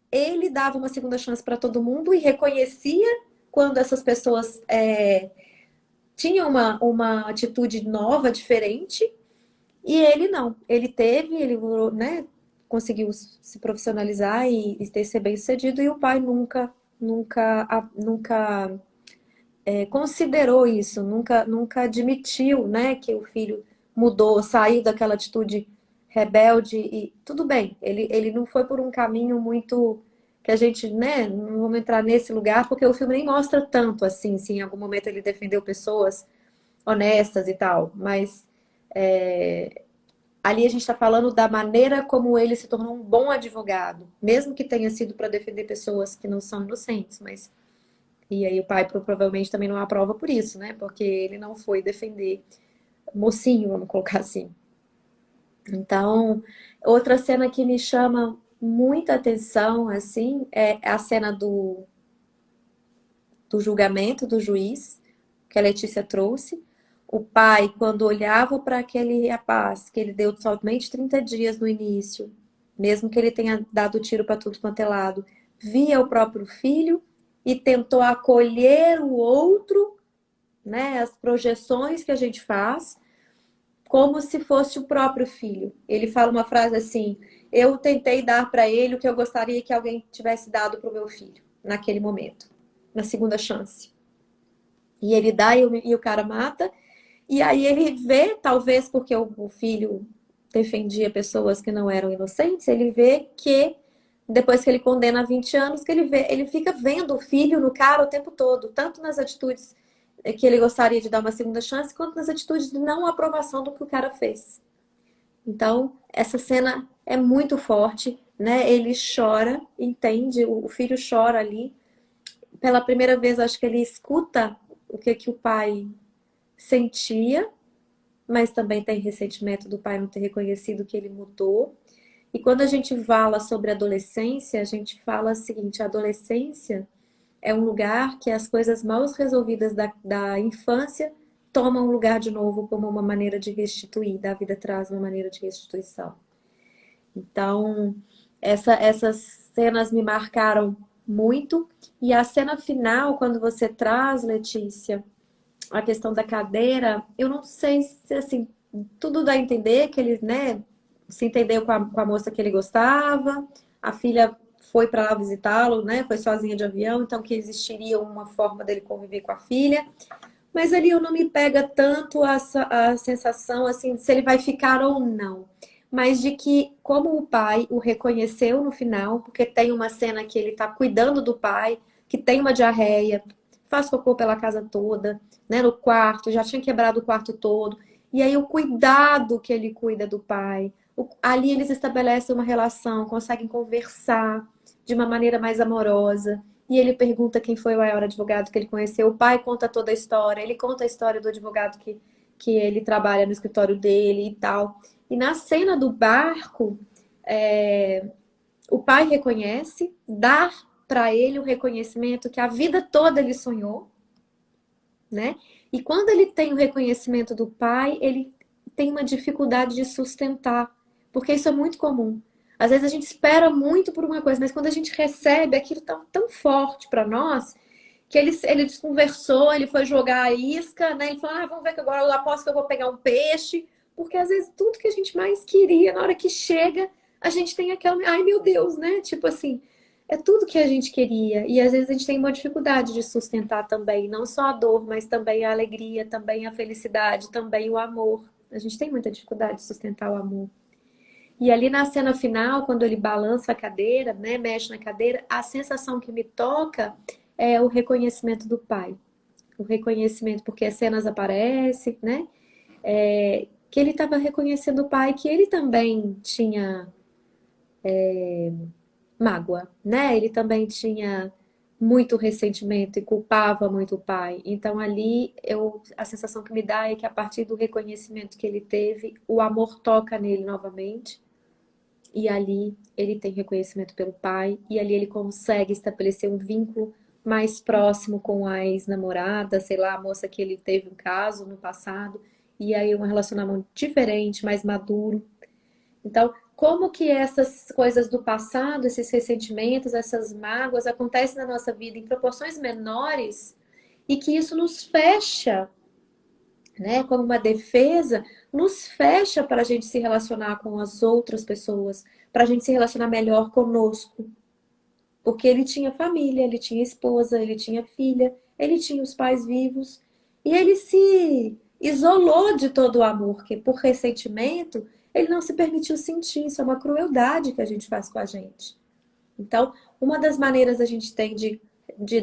ele dava uma segunda chance para todo mundo e reconhecia quando essas pessoas tinham uma atitude nova, diferente. E ele não. Ele né, conseguiu se profissionalizar e ser bem sucedido. E o pai nunca considerou isso, nunca admitiu, né, que o filho mudou, saiu daquela atitude rebelde e tudo bem, ele não foi por um caminho muito que a gente, né, não vamos entrar nesse lugar porque o filme nem mostra tanto assim, se em algum momento ele defendeu pessoas honestas e tal, mas ali a gente está falando da maneira como ele se tornou um bom advogado, mesmo que tenha sido para defender pessoas que não são inocentes, mas e aí o pai provavelmente também não aprova por isso, né? Porque ele não foi defender mocinho, vamos colocar assim. Então, outra cena que me chama muita atenção, assim, é a cena do julgamento do juiz, que a Letícia trouxe. O pai, quando olhava para aquele rapaz, que ele deu somente 30 dias no início, mesmo que ele tenha dado tiro para tudo quanto é lado, via o próprio filho e tentou acolher o outro, né? As projeções que a gente faz, como se fosse o próprio filho. Ele fala uma frase assim: eu tentei dar para ele o que eu gostaria que alguém tivesse dado para o meu filho, naquele momento, na segunda chance. E ele dá e o cara mata. E aí ele vê, talvez porque o filho defendia pessoas que não eram inocentes, ele vê que depois que ele condena a 20 anos, que ele fica vendo o filho no cara o tempo todo, tanto nas atitudes que ele gostaria de dar uma segunda chance, quanto nas atitudes de não aprovação do que o cara fez. Então, essa cena é muito forte, né? Ele chora, entende, o filho chora ali. Pela primeira vez, acho que ele escuta o que o pai sentia, mas também tem ressentimento do pai não ter reconhecido que ele mudou. E quando a gente fala sobre adolescência, a gente fala o seguinte: a adolescência é um lugar que as coisas mal resolvidas da infância tomam lugar de novo como uma maneira de restituir, da vida traz uma maneira de restituição. Então, essas cenas me marcaram muito. E a cena final, quando você traz, Letícia, a questão da cadeira, eu não sei se, assim, tudo dá a entender que eles, né, se entendeu com a moça que ele gostava, a filha foi para lá visitá-lo, né, foi sozinha de avião, então que existiria uma forma dele conviver com a filha. Mas ali eu não me pega tanto a sensação, assim, de se ele vai ficar ou não. Mas de que, como o pai o reconheceu no final, porque tem uma cena que ele tá cuidando do pai, que tem uma diarreia, faz cocô pela casa toda, né, no quarto, já tinha quebrado o quarto todo. E aí o cuidado que ele cuida do pai, ali eles estabelecem uma relação, conseguem conversar de uma maneira mais amorosa. E ele pergunta quem foi o maior advogado que ele conheceu. O pai conta toda a história, ele conta a história do advogado que ele trabalha no escritório dele e tal. E na cena do barco, o pai reconhece, dá para ele o reconhecimento que a vida toda ele sonhou, né? E quando ele tem o reconhecimento do pai, ele tem uma dificuldade de sustentar, porque isso é muito comum. Às vezes a gente espera muito por uma coisa, mas quando a gente recebe, aquilo tá tão forte para nós, que ele desconversou, ele foi jogar a isca, né? Ele falou: vamos ver que agora eu aposto que eu vou pegar um peixe, porque às vezes tudo que a gente mais queria, na hora que chega, a gente tem aquela, ai meu Deus, né? Tipo assim, é tudo que a gente queria. E às vezes a gente tem uma dificuldade de sustentar também, não só a dor, mas também a alegria, também a felicidade, também o amor. A gente tem muita dificuldade de sustentar o amor. E ali na cena final, quando ele balança a cadeira, né, mexe na cadeira, a sensação que me toca é o reconhecimento do pai. O reconhecimento, porque as cenas aparecem, né? Que ele estava reconhecendo o pai, que ele também tinha mágoa, né? Ele também tinha muito ressentimento e culpava muito o pai. Então ali a sensação que me dá é que a partir do reconhecimento que ele teve, o amor toca nele novamente. E ali ele tem reconhecimento pelo pai, e ali ele consegue estabelecer um vínculo mais próximo com a ex-namorada, sei lá, a moça que ele teve um caso no passado, e aí um relacionamento diferente, mais maduro. Então, como que essas coisas do passado, esses ressentimentos, essas mágoas acontecem na nossa vida em proporções menores e que isso nos fecha, né, como uma defesa, nos fecha para a gente se relacionar com as outras pessoas, para a gente se relacionar melhor conosco. Porque ele tinha família, ele tinha esposa, ele tinha filha, ele tinha os pais vivos, e ele se isolou de todo o amor, que por ressentimento ele não se permitiu sentir. Isso é uma crueldade que a gente faz com a gente. Então, uma das maneiras a gente tem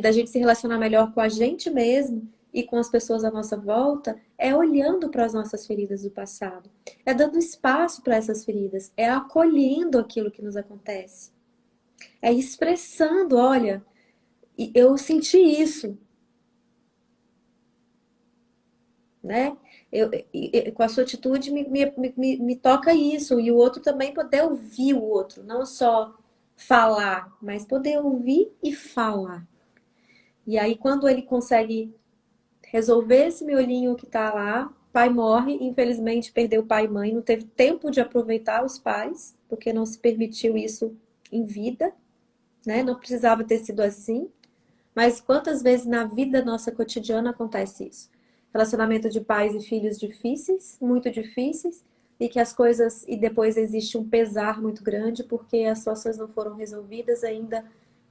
da gente se relacionar melhor com a gente mesmo e com as pessoas à nossa volta é olhando para as nossas feridas do passado, é dando espaço para essas feridas, é acolhendo aquilo que nos acontece, é expressando, olha, eu senti isso, né? Com a sua atitude me toca isso, e o outro também poder ouvir o outro, não só falar, mas poder ouvir e falar. E aí, quando ele consegue resolver esse miolinho que tá lá, pai morre, infelizmente perdeu pai e mãe, não teve tempo de aproveitar os pais, porque não se permitiu isso em vida, né? Não precisava ter sido assim. Mas quantas vezes na vida nossa cotidiana acontece isso? Relacionamento de pais e filhos difíceis, muito difíceis, e que as coisas, e depois existe um pesar muito grande porque as situações não foram resolvidas ainda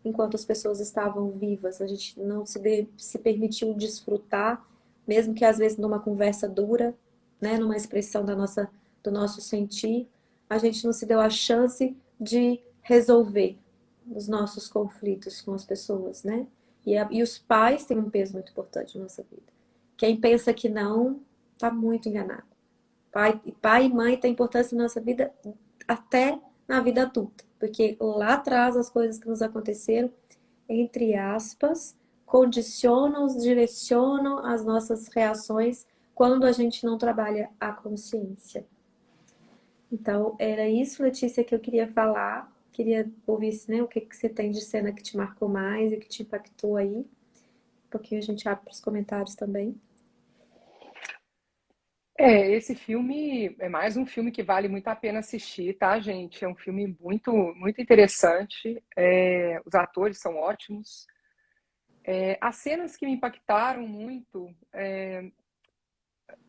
enquanto as pessoas estavam vivas. A gente não se permitiu desfrutar, mesmo que às vezes numa conversa dura, né, numa expressão do nosso sentir, a gente não se deu a chance de resolver os nossos conflitos com as pessoas, né? E os pais têm um peso muito importante na nossa vida. Quem pensa que não, está muito enganado. Pai e mãe têm importância na nossa vida até na vida adulta. Porque lá atrás as coisas que nos aconteceram, entre aspas, condicionam, direcionam as nossas reações quando a gente não trabalha a consciência. Então, era isso, Letícia, que eu queria falar. Queria ouvir, né, o que você tem de cena que te marcou mais e que te impactou aí. Um pouquinho a gente abre para os comentários também. Esse filme é mais um filme que vale muito a pena assistir, tá, gente? É um filme muito, muito interessante. Os atores são ótimos. As cenas que me impactaram muito,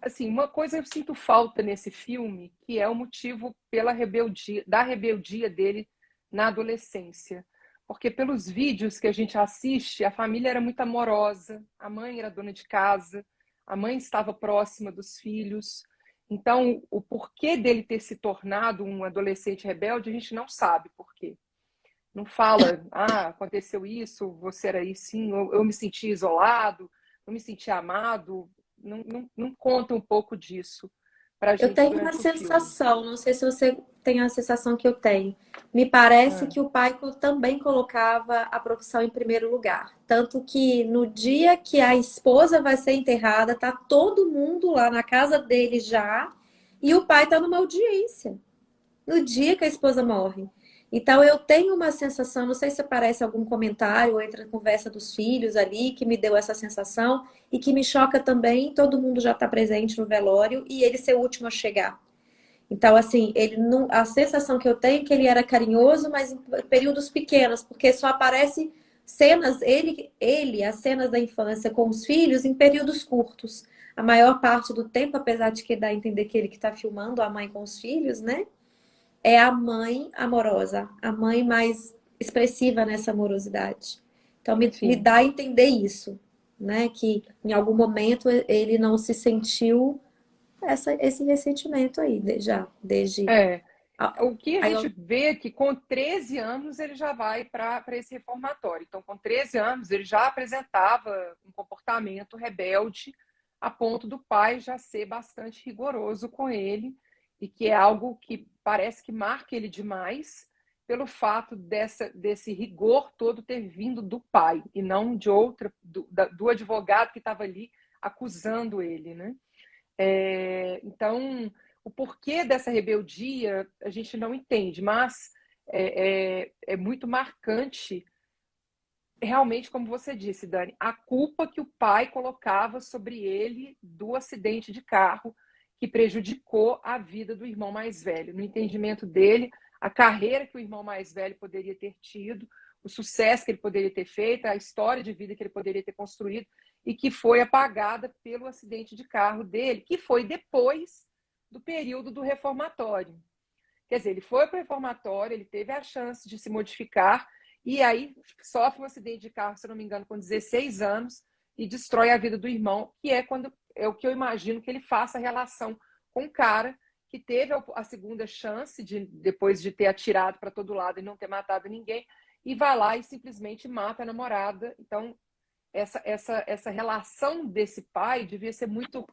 assim, uma coisa eu sinto falta nesse filme, que é o motivo da rebeldia dele na adolescência. Porque pelos vídeos que a gente assiste, a família era muito amorosa, a mãe era dona de casa, a mãe estava próxima dos filhos. Então, o porquê dele ter se tornado um adolescente rebelde, a gente não sabe por quê. Não fala, aconteceu isso, você era aí sim, eu me senti isolado, eu me senti amado. Não conta um pouco disso pra Eu gente tenho uma durante o filme. sensação, não sei se você tem a sensação que eu tenho. Me parece Ah, que o pai também colocava a profissão em primeiro lugar. Tanto que no dia que a esposa vai ser enterrada, tá todo mundo lá na casa dele já, e o pai tá numa audiência no dia que a esposa morre. Então eu tenho uma sensação, não sei se aparece algum comentário ou entra na conversa dos filhos ali que me deu essa sensação e que me choca também, todo mundo já está presente no velório e ele ser o último a chegar. Então assim, ele não, a sensação que eu tenho é que ele era carinhoso, mas em períodos pequenos, porque só aparece cenas as cenas da infância com os filhos em períodos curtos. A maior parte do tempo, apesar de que dá a entender que ele que está filmando a mãe com os filhos, né? É a mãe amorosa, a mãe mais expressiva nessa amorosidade. Então, me sim. dá a entender isso, né? Que em algum momento ele não se sentiu esse ressentimento aí, desde. É. O que a Aí gente eu, vê é que com 13 anos ele já vai para esse reformatório. Então, com 13 anos, ele já apresentava um comportamento rebelde, a ponto do pai já ser bastante rigoroso com ele, e que é algo que parece que marca ele demais, pelo fato desse rigor todo ter vindo do pai, e não de outra, do advogado que estava ali acusando ele, né? Então, o porquê dessa rebeldia a gente não entende, mas é muito marcante, realmente, como você disse, Dani, a culpa que o pai colocava sobre ele do acidente de carro que prejudicou a vida do irmão mais velho. No entendimento dele, a carreira que o irmão mais velho poderia ter tido, o sucesso que ele poderia ter feito, a história de vida que ele poderia ter construído, e que foi apagada pelo acidente de carro dele, que foi depois do período do reformatório. Quer dizer, ele foi para o reformatório, ele teve a chance de se modificar, e aí sofre um acidente de carro, se não me engano, com 16 anos, e destrói a vida do irmão, que é o que eu imagino que ele faça a relação com o cara que teve a segunda chance, depois de ter atirado para todo lado e não ter matado ninguém, e vai lá e simplesmente mata a namorada. Então, essa relação desse pai devia ser muito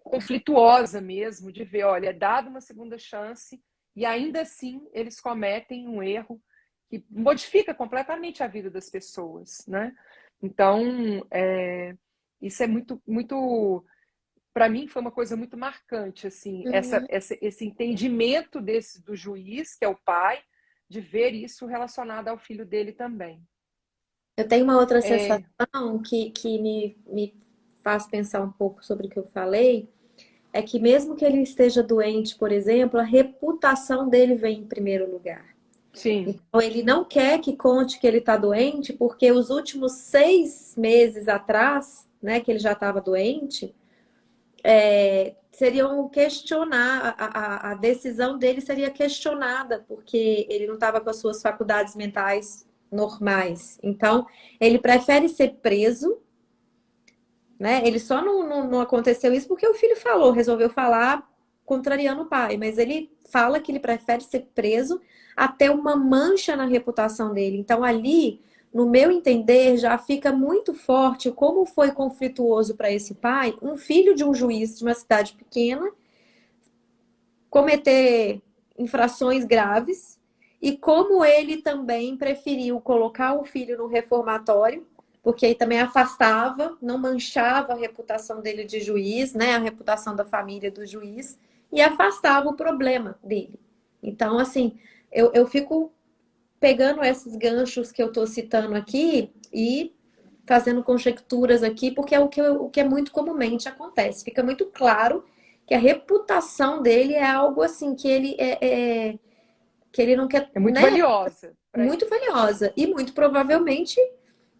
conflituosa mesmo, de ver, olha, é dada uma segunda chance e ainda assim eles cometem um erro que modifica completamente a vida das pessoas, né? Então, isso é muito, para mim foi uma coisa muito marcante, assim, Uhum. esse entendimento do juiz, que é o pai, de ver isso relacionado ao filho dele também. Eu tenho uma outra É, sensação que me faz pensar um pouco sobre o que eu falei, é que mesmo que ele esteja doente, por exemplo, a reputação dele vem em primeiro lugar. sim, Então, ele não quer que conte que ele está doente, porque os últimos 6 meses atrás, né, que ele já estava doente, seriam questionar, a decisão dele seria questionada, porque ele não estava com as suas faculdades mentais normais. Então, ele prefere ser preso, né? Ele só não aconteceu isso porque o filho falou, resolveu falar contrariando o pai, mas ele fala que ele prefere ser preso até uma mancha na reputação dele. Então, ali, no meu entender, já fica muito forte como foi conflituoso para esse pai, um filho de um juiz de uma cidade pequena, cometer infrações graves e como ele também preferiu colocar o filho no reformatório, porque aí também afastava, não manchava a reputação dele de juiz, né, a reputação da família do juiz, e afastava o problema dele. Então, assim, eu fico pegando esses ganchos que eu estou citando aqui e fazendo conjecturas aqui, porque é o que é muito comumente acontece. Fica muito claro que a reputação dele é algo assim que ele que ele não quer, é muito né? valiosa para Muito ele. valiosa. E muito provavelmente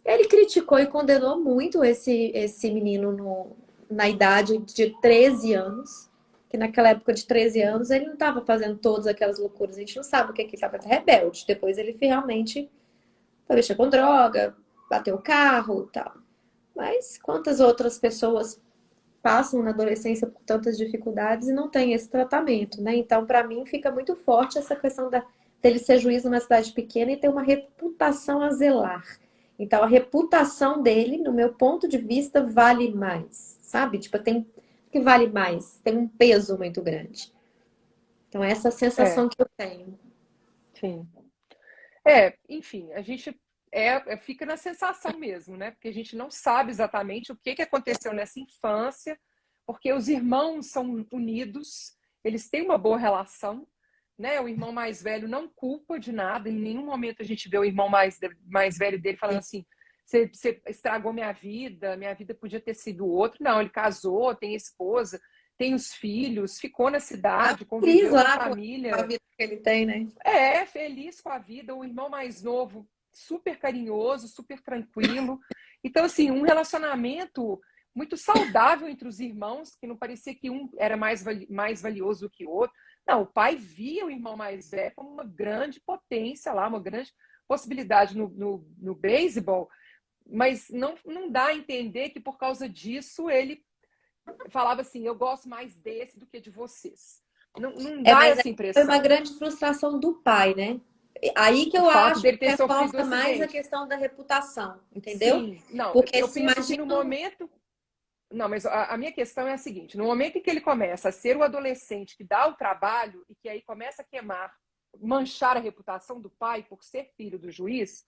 ele criticou e condenou muito esse menino na idade de 13 anos. Que naquela época de 13 anos ele não estava fazendo todas aquelas loucuras. A gente não sabe o que é que ele estava rebelde. Depois ele realmente foi mexer com droga, bateu o carro e tal. Mas quantas outras pessoas passam na adolescência por tantas dificuldades e não têm esse tratamento, né? Então, para mim, fica muito forte essa questão dele ser juiz numa cidade pequena e ter uma reputação a zelar. Então, a reputação dele, no meu ponto de vista, vale mais, sabe? Tipo, tem que vale mais, tem um peso muito grande. Então, essa é a É, sensação que eu tenho. sim. Enfim, a gente fica na sensação mesmo, né? Porque a gente não sabe exatamente o que aconteceu nessa infância, porque os irmãos são unidos, eles têm uma boa relação, né? O irmão mais velho não culpa de nada, em nenhum momento a gente vê o irmão mais velho dele falando assim: você estragou minha vida podia ter sido outra. Não, ele casou, tem esposa, tem os filhos, ficou na Tá cidade, feliz conviveu com a lá com a família. vida que ele tem, né? Feliz com a vida, o irmão mais novo, super carinhoso, super tranquilo. Então, assim, um relacionamento muito saudável entre os irmãos, que não parecia que um era mais valioso do que o outro. Não, o pai via o irmão mais velho como uma grande potência lá, uma grande possibilidade no beisebol, mas não dá a entender que por causa disso ele falava assim: eu gosto mais desse do que de vocês. Não dá Mas essa foi uma impressão. grande frustração do pai, né? Aí que O eu fato acho dele que ter sofrido o reforça mais a acidente. questão da reputação, entendeu? Sim, não, Porque eu se penso que imagina. no momento. Não, mas a minha questão é a seguinte: no momento em que ele começa a ser o adolescente que dá o trabalho e que aí começa a queimar, manchar a reputação do pai por ser filho do juiz,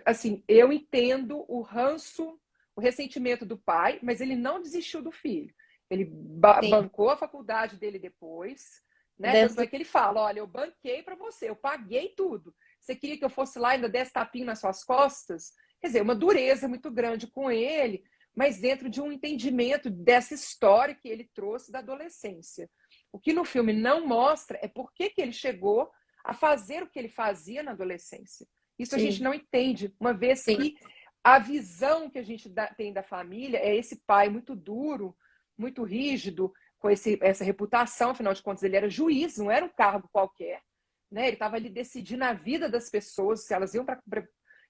assim, eu entendo o ranço, o ressentimento do pai, mas ele não desistiu do filho. Ele Sim, bancou a faculdade dele depois, né? Tanto dentro é do... que ele fala: olha, eu banquei para você, eu paguei tudo. Você queria que eu fosse lá e ainda desse tapinho nas suas costas? Quer dizer, uma dureza muito grande com ele, mas dentro de um entendimento dessa história que ele trouxe da adolescência. O que no filme não mostra é por que ele chegou a fazer o que ele fazia na adolescência. Isso a gente Sim, não entende, uma vez sim, que a visão que a gente tem da família é esse pai muito duro, muito rígido, com essa reputação, afinal de contas, ele era juiz, não era um cargo qualquer. Né? Ele estava ali decidindo a vida das pessoas, se elas iam para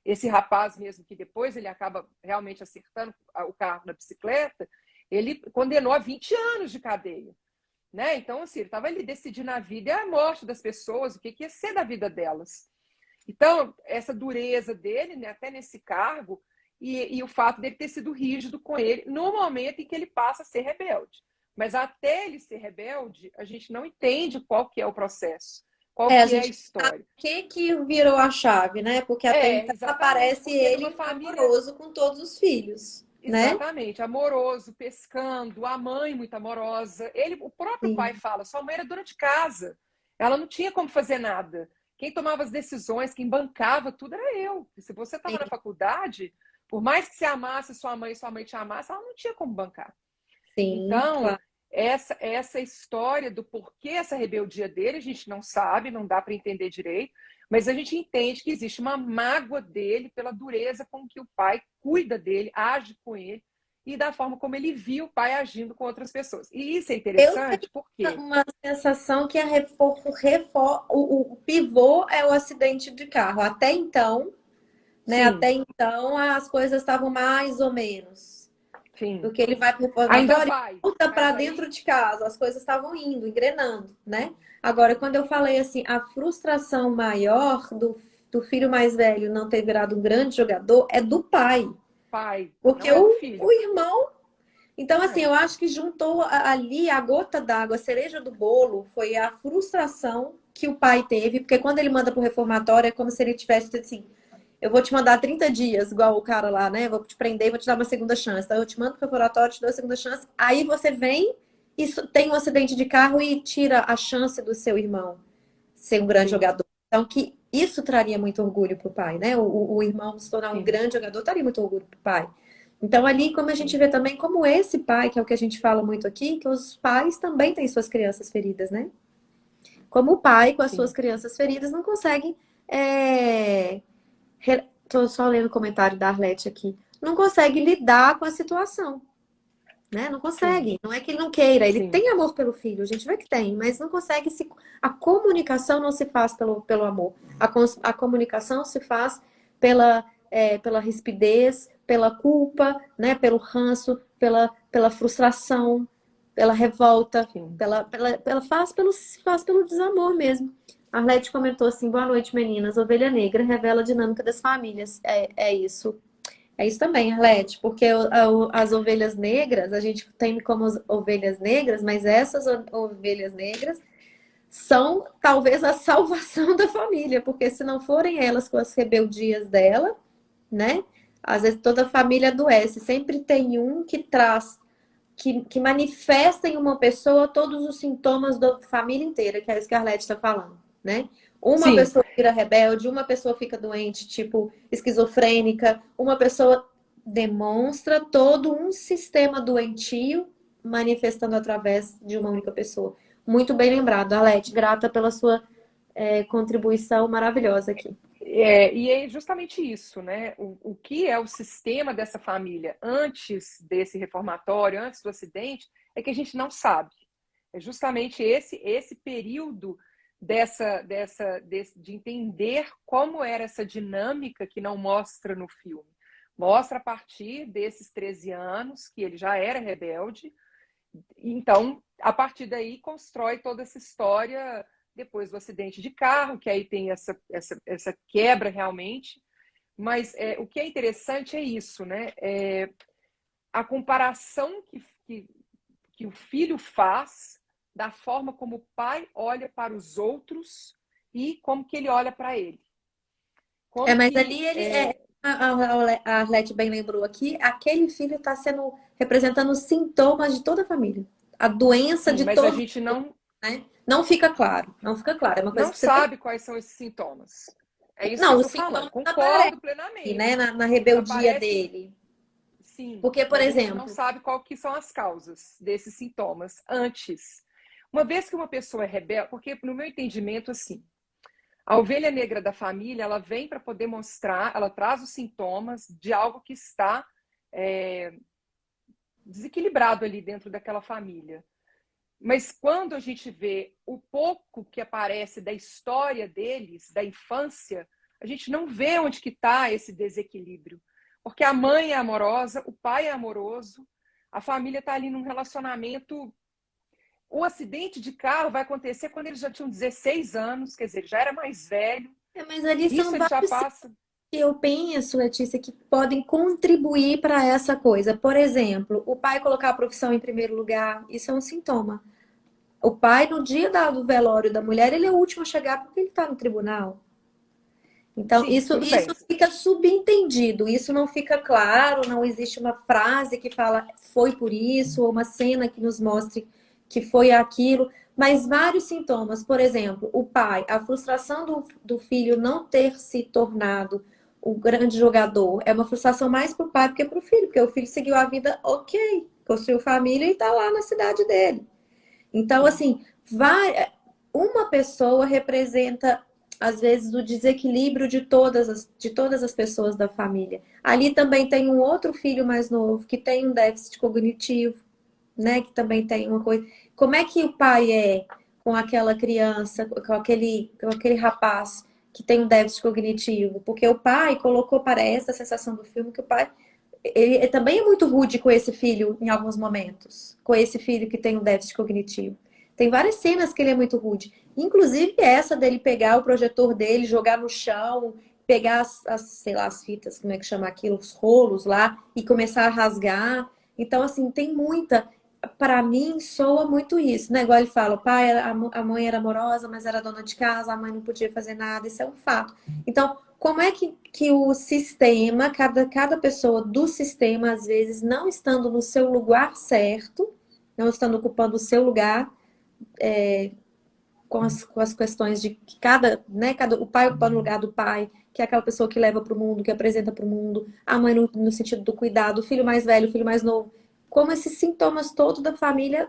esse rapaz mesmo, que depois ele acaba realmente acertando o carro da bicicleta, ele condenou a 20 anos de cadeia. Né? Então, assim, ele estava ali decidindo a vida e a morte das pessoas, o que ia ser da vida delas. Então, essa dureza dele, né, até nesse cargo, e o fato dele ter sido rígido com ele no momento em que ele passa a ser rebelde. Mas até ele ser rebelde, a gente não entende qual que é o processo, qual A que é a gente sabe história. o que virou a chave, né? Porque até então Exatamente, aparece porque numa ele família. amoroso com todos os filhos, né? Exatamente, amoroso, pescando, a mãe muito amorosa. O próprio pai Sim, fala, sua mãe era dona de casa, ela não tinha como fazer nada. Quem tomava as decisões, quem bancava tudo era eu. Se você estava na faculdade, por mais que você amasse sua mãe e sua mãe te amasse, ela não tinha como bancar. sim, Então, claro. essa história do porquê essa rebeldia dele, a gente não sabe, não dá para entender direito, mas a gente entende que existe uma mágoa dele pela dureza com que o pai cuida dele, age com ele, e da forma como ele viu o pai agindo com outras pessoas. E isso é Eu interessante porque, uma sensação que o pivô é o acidente de carro. Até então, né? sim, Até então as coisas estavam mais ou menos. sim, Porque ele vai para o ainda reformatório e vai, volta para mas dentro aí, de casa. As coisas estavam indo, engrenando, né? Agora, quando eu falei assim, a frustração maior do filho mais velho não ter virado um grande jogador é do pai. pai, Porque não é do o filho. irmão. Então, assim, É, eu acho que juntou ali a gota d'água, a cereja do bolo, foi a frustração que o pai teve, porque quando ele manda pro reformatório, é como se ele tivesse dito assim: eu vou te mandar 30 dias, igual o cara lá, né? Vou te prender e vou te dar uma segunda chance. Então, eu te mando pro reformatório, te dou a segunda chance. Aí você vem e tem um acidente de carro e tira a chance do seu irmão ser um grande sim, jogador. Então, que isso traria muito orgulho pro pai, né? O irmão se tornar um sim, grande jogador traria muito orgulho pro pai. Então, ali, como a gente sim, vê também, como esse pai, que é o que a gente fala muito aqui, que os pais também têm suas crianças feridas, né? Como o pai, com as suas sim, crianças feridas, não consegue. Tô só lendo o comentário da Arlete aqui. Não consegue lidar com a situação, né? Não sim, consegue. Não é que ele não queira, ele sim, tem amor pelo filho, a gente vê que tem, mas não consegue se. A comunicação não se faz pelo amor. A comunicação se faz pela rispidez, pela culpa, né? Pelo ranço, pela frustração, pela revolta, sim. faz pelo desamor mesmo. A Arlete comentou assim: boa noite, meninas. Ovelha Negra revela a dinâmica das famílias. É isso. É isso também, Arlete, porque as ovelhas negras, a gente tem como ovelhas negras, mas essas ovelhas negras são talvez a salvação da família, porque se não forem elas com as rebeldias dela, né? Às vezes toda a família adoece. Sempre tem um que traz, que manifesta em uma pessoa todos os sintomas da família inteira, que é isso que a Arlete está falando, né? Uma Sim, pessoa vira rebelde, uma pessoa fica doente, tipo esquizofrênica, uma pessoa demonstra todo um sistema doentio manifestando através de uma única pessoa. Muito bem lembrado, Arlete, grata pela sua contribuição maravilhosa aqui. e é justamente isso, né? O que é o sistema dessa família antes desse reformatório, antes do acidente, é que a gente não sabe. É justamente esse período de entender como era essa dinâmica que não mostra no filme. Mostra a partir desses 13 anos, que ele já era rebelde. Então, a partir daí, constrói toda essa história depois do acidente de carro, que aí tem essa quebra realmente. Mas o que é interessante é isso, né? A comparação que o filho faz da forma como o pai olha para os outros e como que ele olha para ele. Como Mas que ali a Arlete bem lembrou aqui, aquele filho está sendo representando os sintomas de toda a família. A doença sim, de mas a todos, gente não né? Não fica claro, não fica claro. É uma coisa não que você tem. sabe quais são esses sintomas. É isso que eu Não, os estou falando. sintomas aparecem, Concordo né? plenamente. Na rebeldia Aparecem, dele. sim, Porque, por mas a gente não exemplo, sabe qual que são as causas desses sintomas antes. Uma vez que uma pessoa é rebelde, porque no meu entendimento, assim, a ovelha negra da família, ela vem para poder mostrar, ela traz os sintomas de algo que está é, desequilibrado ali dentro daquela família. Mas quando a gente vê o pouco que aparece da história deles, da infância, a gente não vê onde que está esse desequilíbrio. Porque a mãe é amorosa, o pai é amoroso, a família está ali num relacionamento. O acidente de carro vai acontecer quando eles já tinham 16 anos, quer dizer, ele já era mais velho. mas ali Isso são ele já vários passa. eu penso, Letícia, que podem contribuir para essa coisa. Por exemplo, o pai colocar a profissão em primeiro lugar, isso é um sintoma. O pai, no dia do velório da mulher, ele é o último a chegar porque ele está no tribunal. Então, Sim, tudo bem. isso fica subentendido, isso não fica claro, não existe uma frase que fala foi por isso, ou uma cena que nos mostre que foi aquilo, mas vários sintomas. Por exemplo, o pai, a frustração do filho não ter se tornado o grande jogador, é uma frustração mais para o pai do que para o filho, porque o filho seguiu a vida ok, construiu família e está lá na cidade dele. Então, assim, uma pessoa representa, às vezes, o desequilíbrio de todas as pessoas da família. Ali também tem um outro filho mais novo que tem um déficit cognitivo, né? Que também tem uma coisa. Como é que o pai é com aquela criança, com aquele rapaz que tem um déficit cognitivo? Porque o pai colocou, parece, a sensação do filme que o pai ele também é muito rude com esse filho em alguns momentos, com esse filho que tem um déficit cognitivo. Tem várias cenas que ele é muito rude. Inclusive essa dele pegar o projetor dele, jogar no chão, pegar sei lá, as fitas, como é que chama aquilo, os rolos lá, e começar a rasgar. Então, assim, tem muita. Para mim, soa muito isso, né? Igual ele fala, o pai, a mãe era amorosa, mas era dona de casa, a mãe não podia fazer nada, isso é um fato. Então, como é que o sistema, cada pessoa do sistema, às vezes, não estando no seu lugar certo, não estando ocupando o seu lugar, com as questões de que o pai ocupando o lugar do pai, que é aquela pessoa que leva para o mundo, que apresenta para o mundo, a mãe no sentido do cuidado, o filho mais velho, o filho mais novo, como esses sintomas todos da família,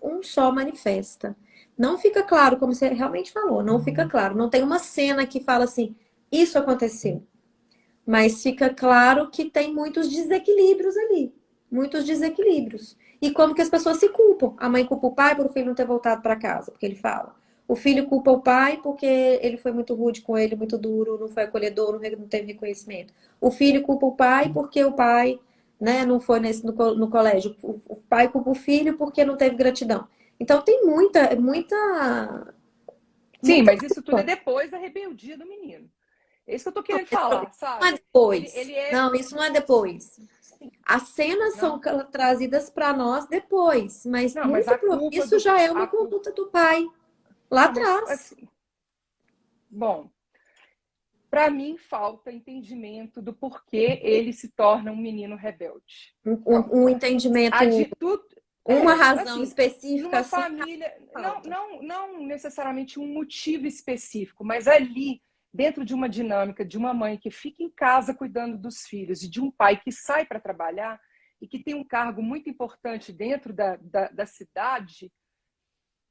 um só manifesta. Não fica claro, como você realmente falou, não fica claro. Não tem uma cena que fala assim, isso aconteceu. Mas fica claro que tem muitos desequilíbrios ali. Muitos desequilíbrios. E como que as pessoas se culpam? A mãe culpa o pai por o filho não ter voltado para casa, porque ele fala. O filho culpa o pai porque ele foi muito rude com ele, muito duro, não foi acolhedor, não teve reconhecimento. O filho culpa o pai porque o pai, né, não foi no colégio. O pai culpa o filho porque não teve gratidão. Então tem Sim, muita mas isso tudo é depois da rebeldia do menino. É isso que eu tô querendo falar, não é sabe? depois. Ele é. Não, isso não é depois. As cenas são Não, trazidas para nós depois, mas não, mas a culpa isso do. já é uma A culpa, conduta do pai lá não, mas atrás. assim, bom, para mim falta entendimento do porquê ele se torna um menino rebelde. Pronto. Um entendimento, A de tudo. uma razão Assim, específica numa assim, família, falta. não necessariamente um motivo específico, mas ali, dentro de uma dinâmica de uma mãe que fica em casa cuidando dos filhos e de um pai que sai para trabalhar e que tem um cargo muito importante dentro da cidade,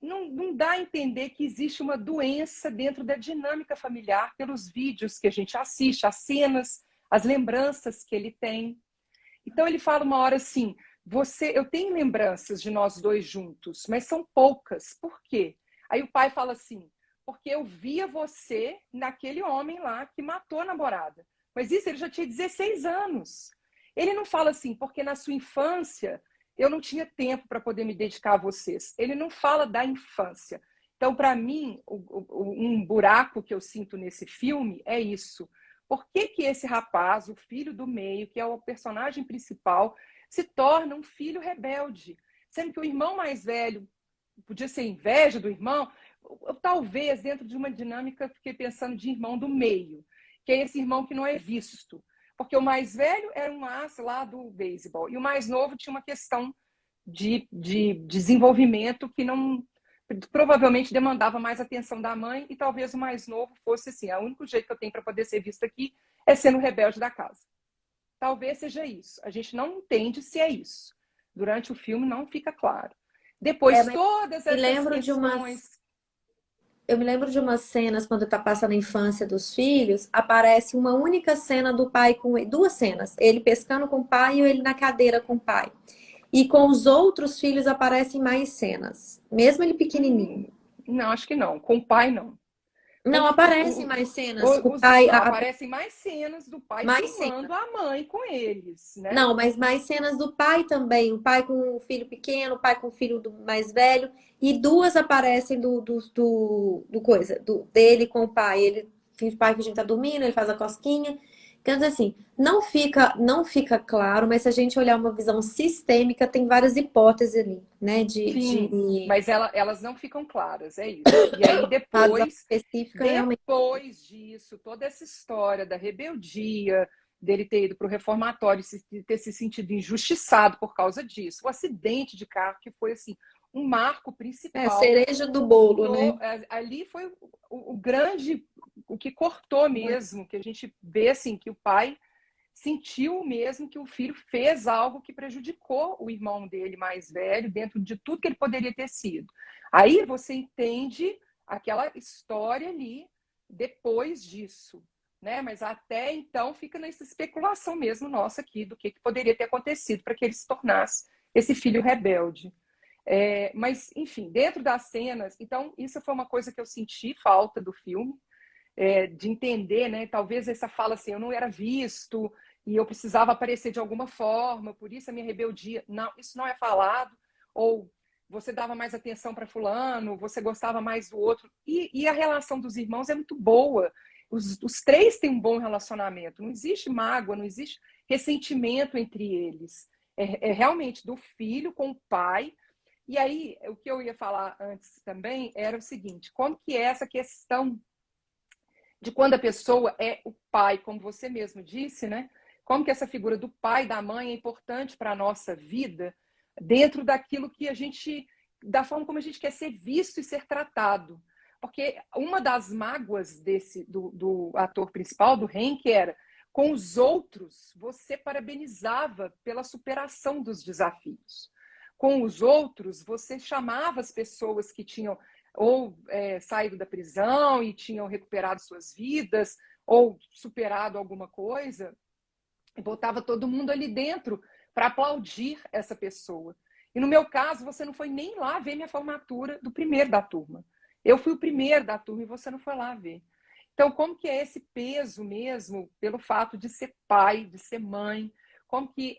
não dá a entender que existe uma doença dentro da dinâmica familiar pelos vídeos que a gente assiste, as cenas, as lembranças que ele tem. Então ele fala uma hora assim: eu tenho lembranças de nós dois juntos, mas são poucas. Por quê? Aí o pai fala assim: porque eu via você naquele homem lá que matou a namorada. Mas isso ele já tinha 16 anos. Ele não fala assim, porque na sua infância eu não tinha tempo para poder me dedicar a vocês. Ele não fala da infância. Então, para mim, um buraco que eu sinto nesse filme é isso. Por que que esse rapaz, o filho do meio, que é o personagem principal, se torna um filho rebelde? Sendo que o irmão mais velho podia ser inveja do irmão, eu, talvez dentro de uma dinâmica, fiquei pensando de irmão do meio, que é esse irmão que não é visto. Porque o mais velho era um as lá do beisebol, e o mais novo tinha uma questão de desenvolvimento que não provavelmente demandava mais atenção da mãe, e talvez o mais novo fosse assim: o único jeito que eu tenho para poder ser visto aqui é sendo o rebelde da casa. Talvez seja isso. A gente não entende se é isso. Durante o filme não fica claro. Depois, Mas todas me essas lembro de questões. eu me lembro de umas cenas quando tá passando a infância dos filhos, aparece uma única cena do pai com duas cenas, ele pescando com o pai e ele na cadeira com o pai. E com os outros filhos aparecem mais cenas, mesmo ele pequenininho. Não, acho que não. Com o pai, não. Não aparecem mais cenas. O pai, Não, aparecem mais cenas do pai mais filmando a mãe com eles, né? Não, mas mais cenas do pai também. O pai com o filho pequeno, o pai com o filho mais velho. E duas aparecem do coisa, dele com o pai. O pai fingindo que tá dormindo, ele faz a cosquinha. Quer dizer assim, não fica claro, mas se a gente olhar uma visão sistêmica, tem várias hipóteses ali, né? Sim, De mas elas não ficam claras, é isso. E aí razão específica, realmente. depois disso, toda essa história da rebeldia, dele ter ido para o reformatório, ter se sentido injustiçado por causa disso, o acidente de carro que foi assim um marco É a principal cereja do bolo, né? ali foi o grande, o que cortou mesmo, que a gente vê assim que o pai sentiu mesmo que o filho fez algo que prejudicou o irmão dele mais velho dentro de tudo que ele poderia ter sido. Aí você entende aquela história ali depois disso, né? Mas até então fica nessa especulação mesmo nossa aqui do que poderia ter acontecido para que ele se tornasse esse filho rebelde. Mas, enfim, dentro das cenas, então, isso foi uma coisa que eu senti falta do filme, de entender, né? Talvez essa fala assim, eu não era visto e eu precisava aparecer de alguma forma, por isso a minha rebeldia. Não, isso não é falado. Ou você dava mais atenção para fulano, você gostava mais do outro. E a relação dos irmãos é muito boa. Os três têm um bom relacionamento. Não existe mágoa, não existe ressentimento entre eles. É realmente do filho com o pai. E aí, o que eu ia falar antes também era o seguinte, como que é essa questão de quando a pessoa é o pai, como você mesmo disse, né? Como que essa figura do pai, da mãe é importante para a nossa vida, dentro daquilo que a gente, da forma como a gente quer ser visto e ser tratado. Porque uma das mágoas do ator principal, do Hank, era com os outros, você parabenizava pela superação dos desafios. Com os outros, você chamava as pessoas que tinham ou saído da prisão e tinham recuperado suas vidas, ou superado alguma coisa, e botava todo mundo ali dentro para aplaudir essa pessoa. E no meu caso, você não foi nem lá ver minha formatura do primeiro da turma. Eu fui o primeiro da turma e você não foi lá ver. Então, como que é esse peso mesmo pelo fato de ser pai, de ser mãe? Como que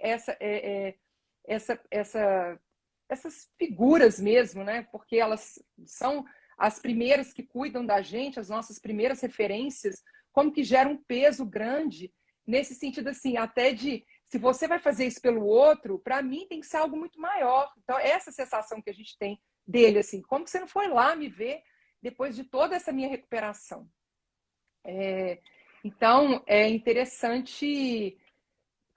essas figuras mesmo, né? Porque elas são as primeiras que cuidam da gente, as nossas primeiras referências, como que gera um peso grande nesse sentido assim, até de se você vai fazer isso pelo outro, para mim tem que ser algo muito maior. Então, essa sensação que a gente tem dele, assim, como que você não foi lá me ver depois de toda essa minha recuperação? Então, é interessante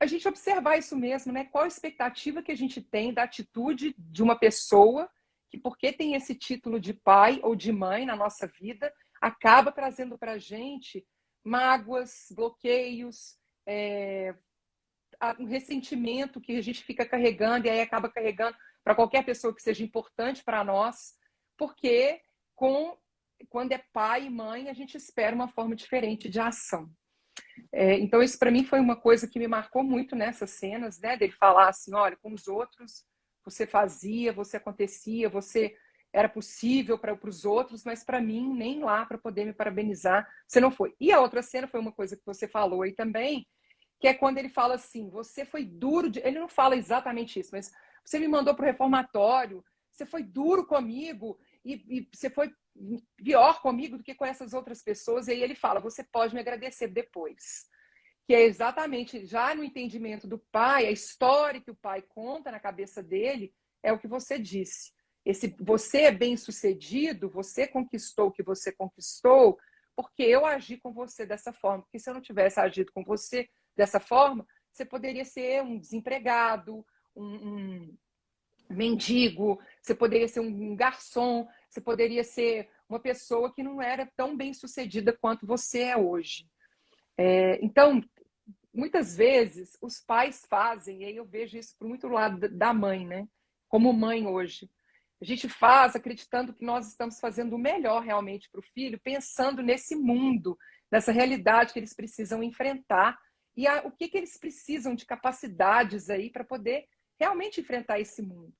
a gente observar isso mesmo, né? Qual a expectativa que a gente tem da atitude de uma pessoa que, porque tem esse título de pai ou de mãe na nossa vida, acaba trazendo para a gente mágoas, bloqueios, um ressentimento que a gente fica carregando e aí acaba carregando para qualquer pessoa que seja importante para nós, porque quando é pai e mãe, a gente espera uma forma diferente de ação. Então, isso para mim foi uma coisa que me marcou muito nessas cenas, né? Dele falar assim, olha, com os outros você fazia, você acontecia, você era possível para os outros, mas para mim, nem lá para poder me parabenizar, você não foi. E a outra cena foi uma coisa que você falou aí também, que é quando ele fala assim, você foi duro, ele não fala exatamente isso, mas você me mandou para o reformatório, você foi duro comigo e você foi pior comigo do que com essas outras pessoas. E aí ele fala, você pode me agradecer depois. Que é exatamente, já no entendimento do pai, a história que o pai conta na cabeça dele, é o que você disse. Você é bem-sucedido, você conquistou o que você conquistou, porque eu agi com você dessa forma. Porque se eu não tivesse agido com você dessa forma, você poderia ser um desempregado, um mendigo, você poderia ser um garçom, você poderia ser uma pessoa que não era tão bem sucedida quanto você é hoje. Então, muitas vezes, os pais fazem, e aí eu vejo isso por muito lado da mãe, né? Como mãe hoje. A gente faz acreditando que nós estamos fazendo o melhor realmente para o filho, pensando nesse mundo, nessa realidade que eles precisam enfrentar e o que eles precisam de capacidades aí para poder realmente enfrentar esse mundo.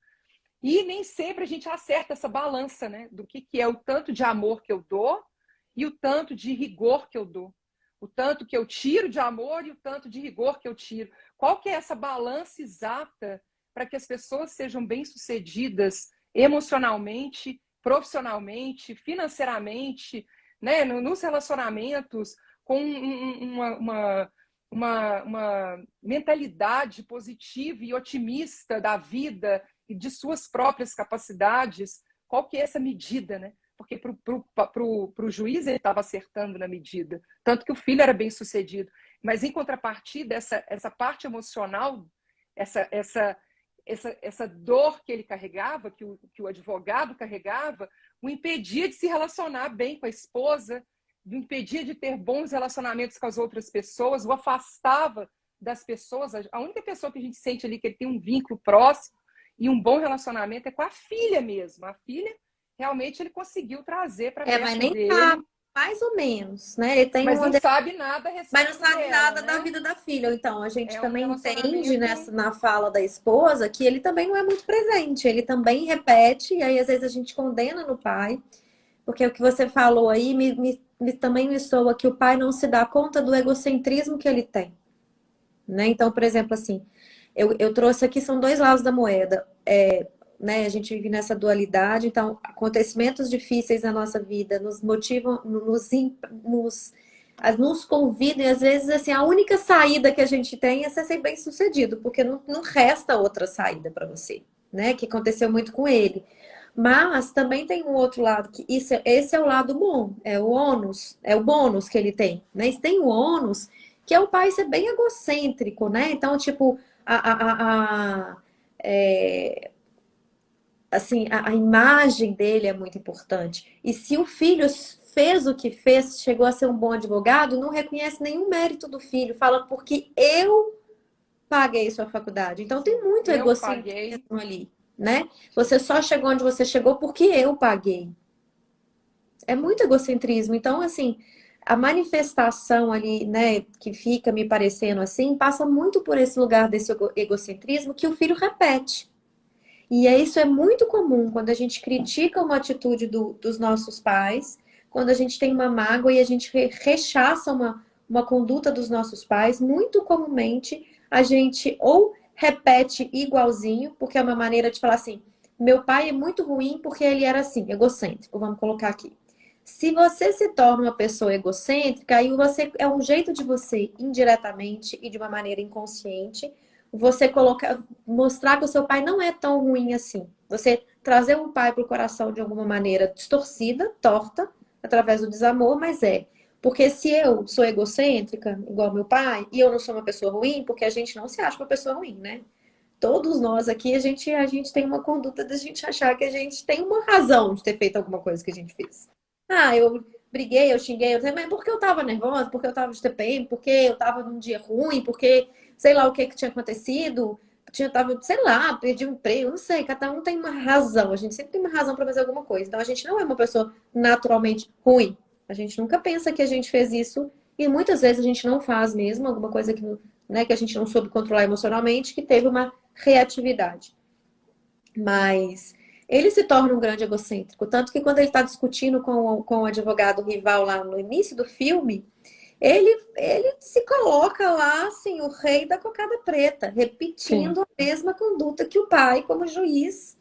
E nem sempre a gente acerta essa balança, né? Do que é o tanto de amor que eu dou e o tanto de rigor que eu dou. O tanto que eu tiro de amor e o tanto de rigor que eu tiro. Qual que é essa balança exata para que as pessoas sejam bem-sucedidas emocionalmente, profissionalmente, financeiramente, né? Nos relacionamentos, com uma mentalidade positiva e otimista da vida e de suas próprias capacidades. Qual que é essa medida, né? Porque para o juiz ele estava acertando na medida, tanto que o filho era bem sucedido. Mas, em contrapartida, essa parte emocional, essa dor que ele carregava, que o advogado carregava, o impedia de se relacionar bem com a esposa, o impedia de ter bons relacionamentos com as outras pessoas, o afastava das pessoas. A única pessoa que a gente sente ali que ele tem um vínculo próximo e um bom relacionamento é com a filha mesmo. A filha, realmente, ele conseguiu trazer para mas perto nem dele. sabe, mais ou menos, né? Ele tem Mas uma não sabe nada a Mas respeito não sabe dela, nada da né? vida da filha. Então, a gente É um também entende relacionamento... na fala da esposa que ele também não é muito presente. Ele também repete, e aí às vezes a gente condena no pai, porque o que você falou aí também me soa que o pai não se dá conta do egocentrismo que ele tem, né? Então, por exemplo, assim, eu trouxe aqui, são dois lados da moeda. Né, a gente vive nessa dualidade, então acontecimentos difíceis na nossa vida nos motivam, nos convidam, e às vezes assim, a única saída que a gente tem é ser bem sucedido, porque não resta outra saída para você, né? Que aconteceu muito com ele. Mas também tem um outro lado, que esse é o lado bom, é o ônus, é o bônus que ele tem, né? E tem o ônus, que é o pai ser bem egocêntrico, né? Então, tipo, assim, a imagem dele é muito importante. E se o filho fez o que fez, chegou a ser um bom advogado, não reconhece nenhum mérito do filho, fala porque eu paguei sua faculdade. Então tem muito Eu paguei. egocentrismo ali, né? Você só chegou onde você chegou porque eu paguei. É muito egocentrismo. Então, assim, a manifestação ali, né, que fica me parecendo assim, passa muito por esse lugar desse egocentrismo que o filho repete. E isso é muito comum quando a gente critica uma atitude dos nossos pais, quando a gente tem uma mágoa e a gente rechaça uma conduta dos nossos pais, muito comumente a gente ou repete igualzinho, porque é uma maneira de falar assim, meu pai é muito ruim porque ele era assim, egocêntrico, vamos colocar aqui. Se você se torna uma pessoa egocêntrica, aí você é um jeito de você, indiretamente e de uma maneira inconsciente, você mostrar que o seu pai não é tão ruim assim. Você trazer o pai para o coração de alguma maneira distorcida, torta, através do desamor, mas é. Porque se eu sou egocêntrica, igual meu pai, e eu não sou uma pessoa ruim, porque a gente não se acha uma pessoa ruim, né? Todos nós aqui, a gente tem uma conduta da gente achar que a gente tem uma razão de ter feito alguma coisa que a gente fez. Ah, eu briguei, eu xinguei, mas porque eu tava nervosa, porque eu tava de TPM, porque eu tava num dia ruim, porque sei lá o que tinha acontecido, tava, sei lá, perdi o emprego, não sei, cada um tem uma razão, a gente sempre tem uma razão para fazer alguma coisa. Então a gente não é uma pessoa naturalmente ruim. A gente nunca pensa que a gente fez isso e muitas vezes a gente não faz mesmo, alguma coisa que, né, que a gente não soube controlar emocionalmente, que teve uma reatividade. Mas ele se torna um grande egocêntrico. Tanto que quando ele está discutindo com o advogado rival lá no início do filme, ele se coloca lá, assim, o rei da cocada preta, repetindo a mesma conduta que o pai, como juiz,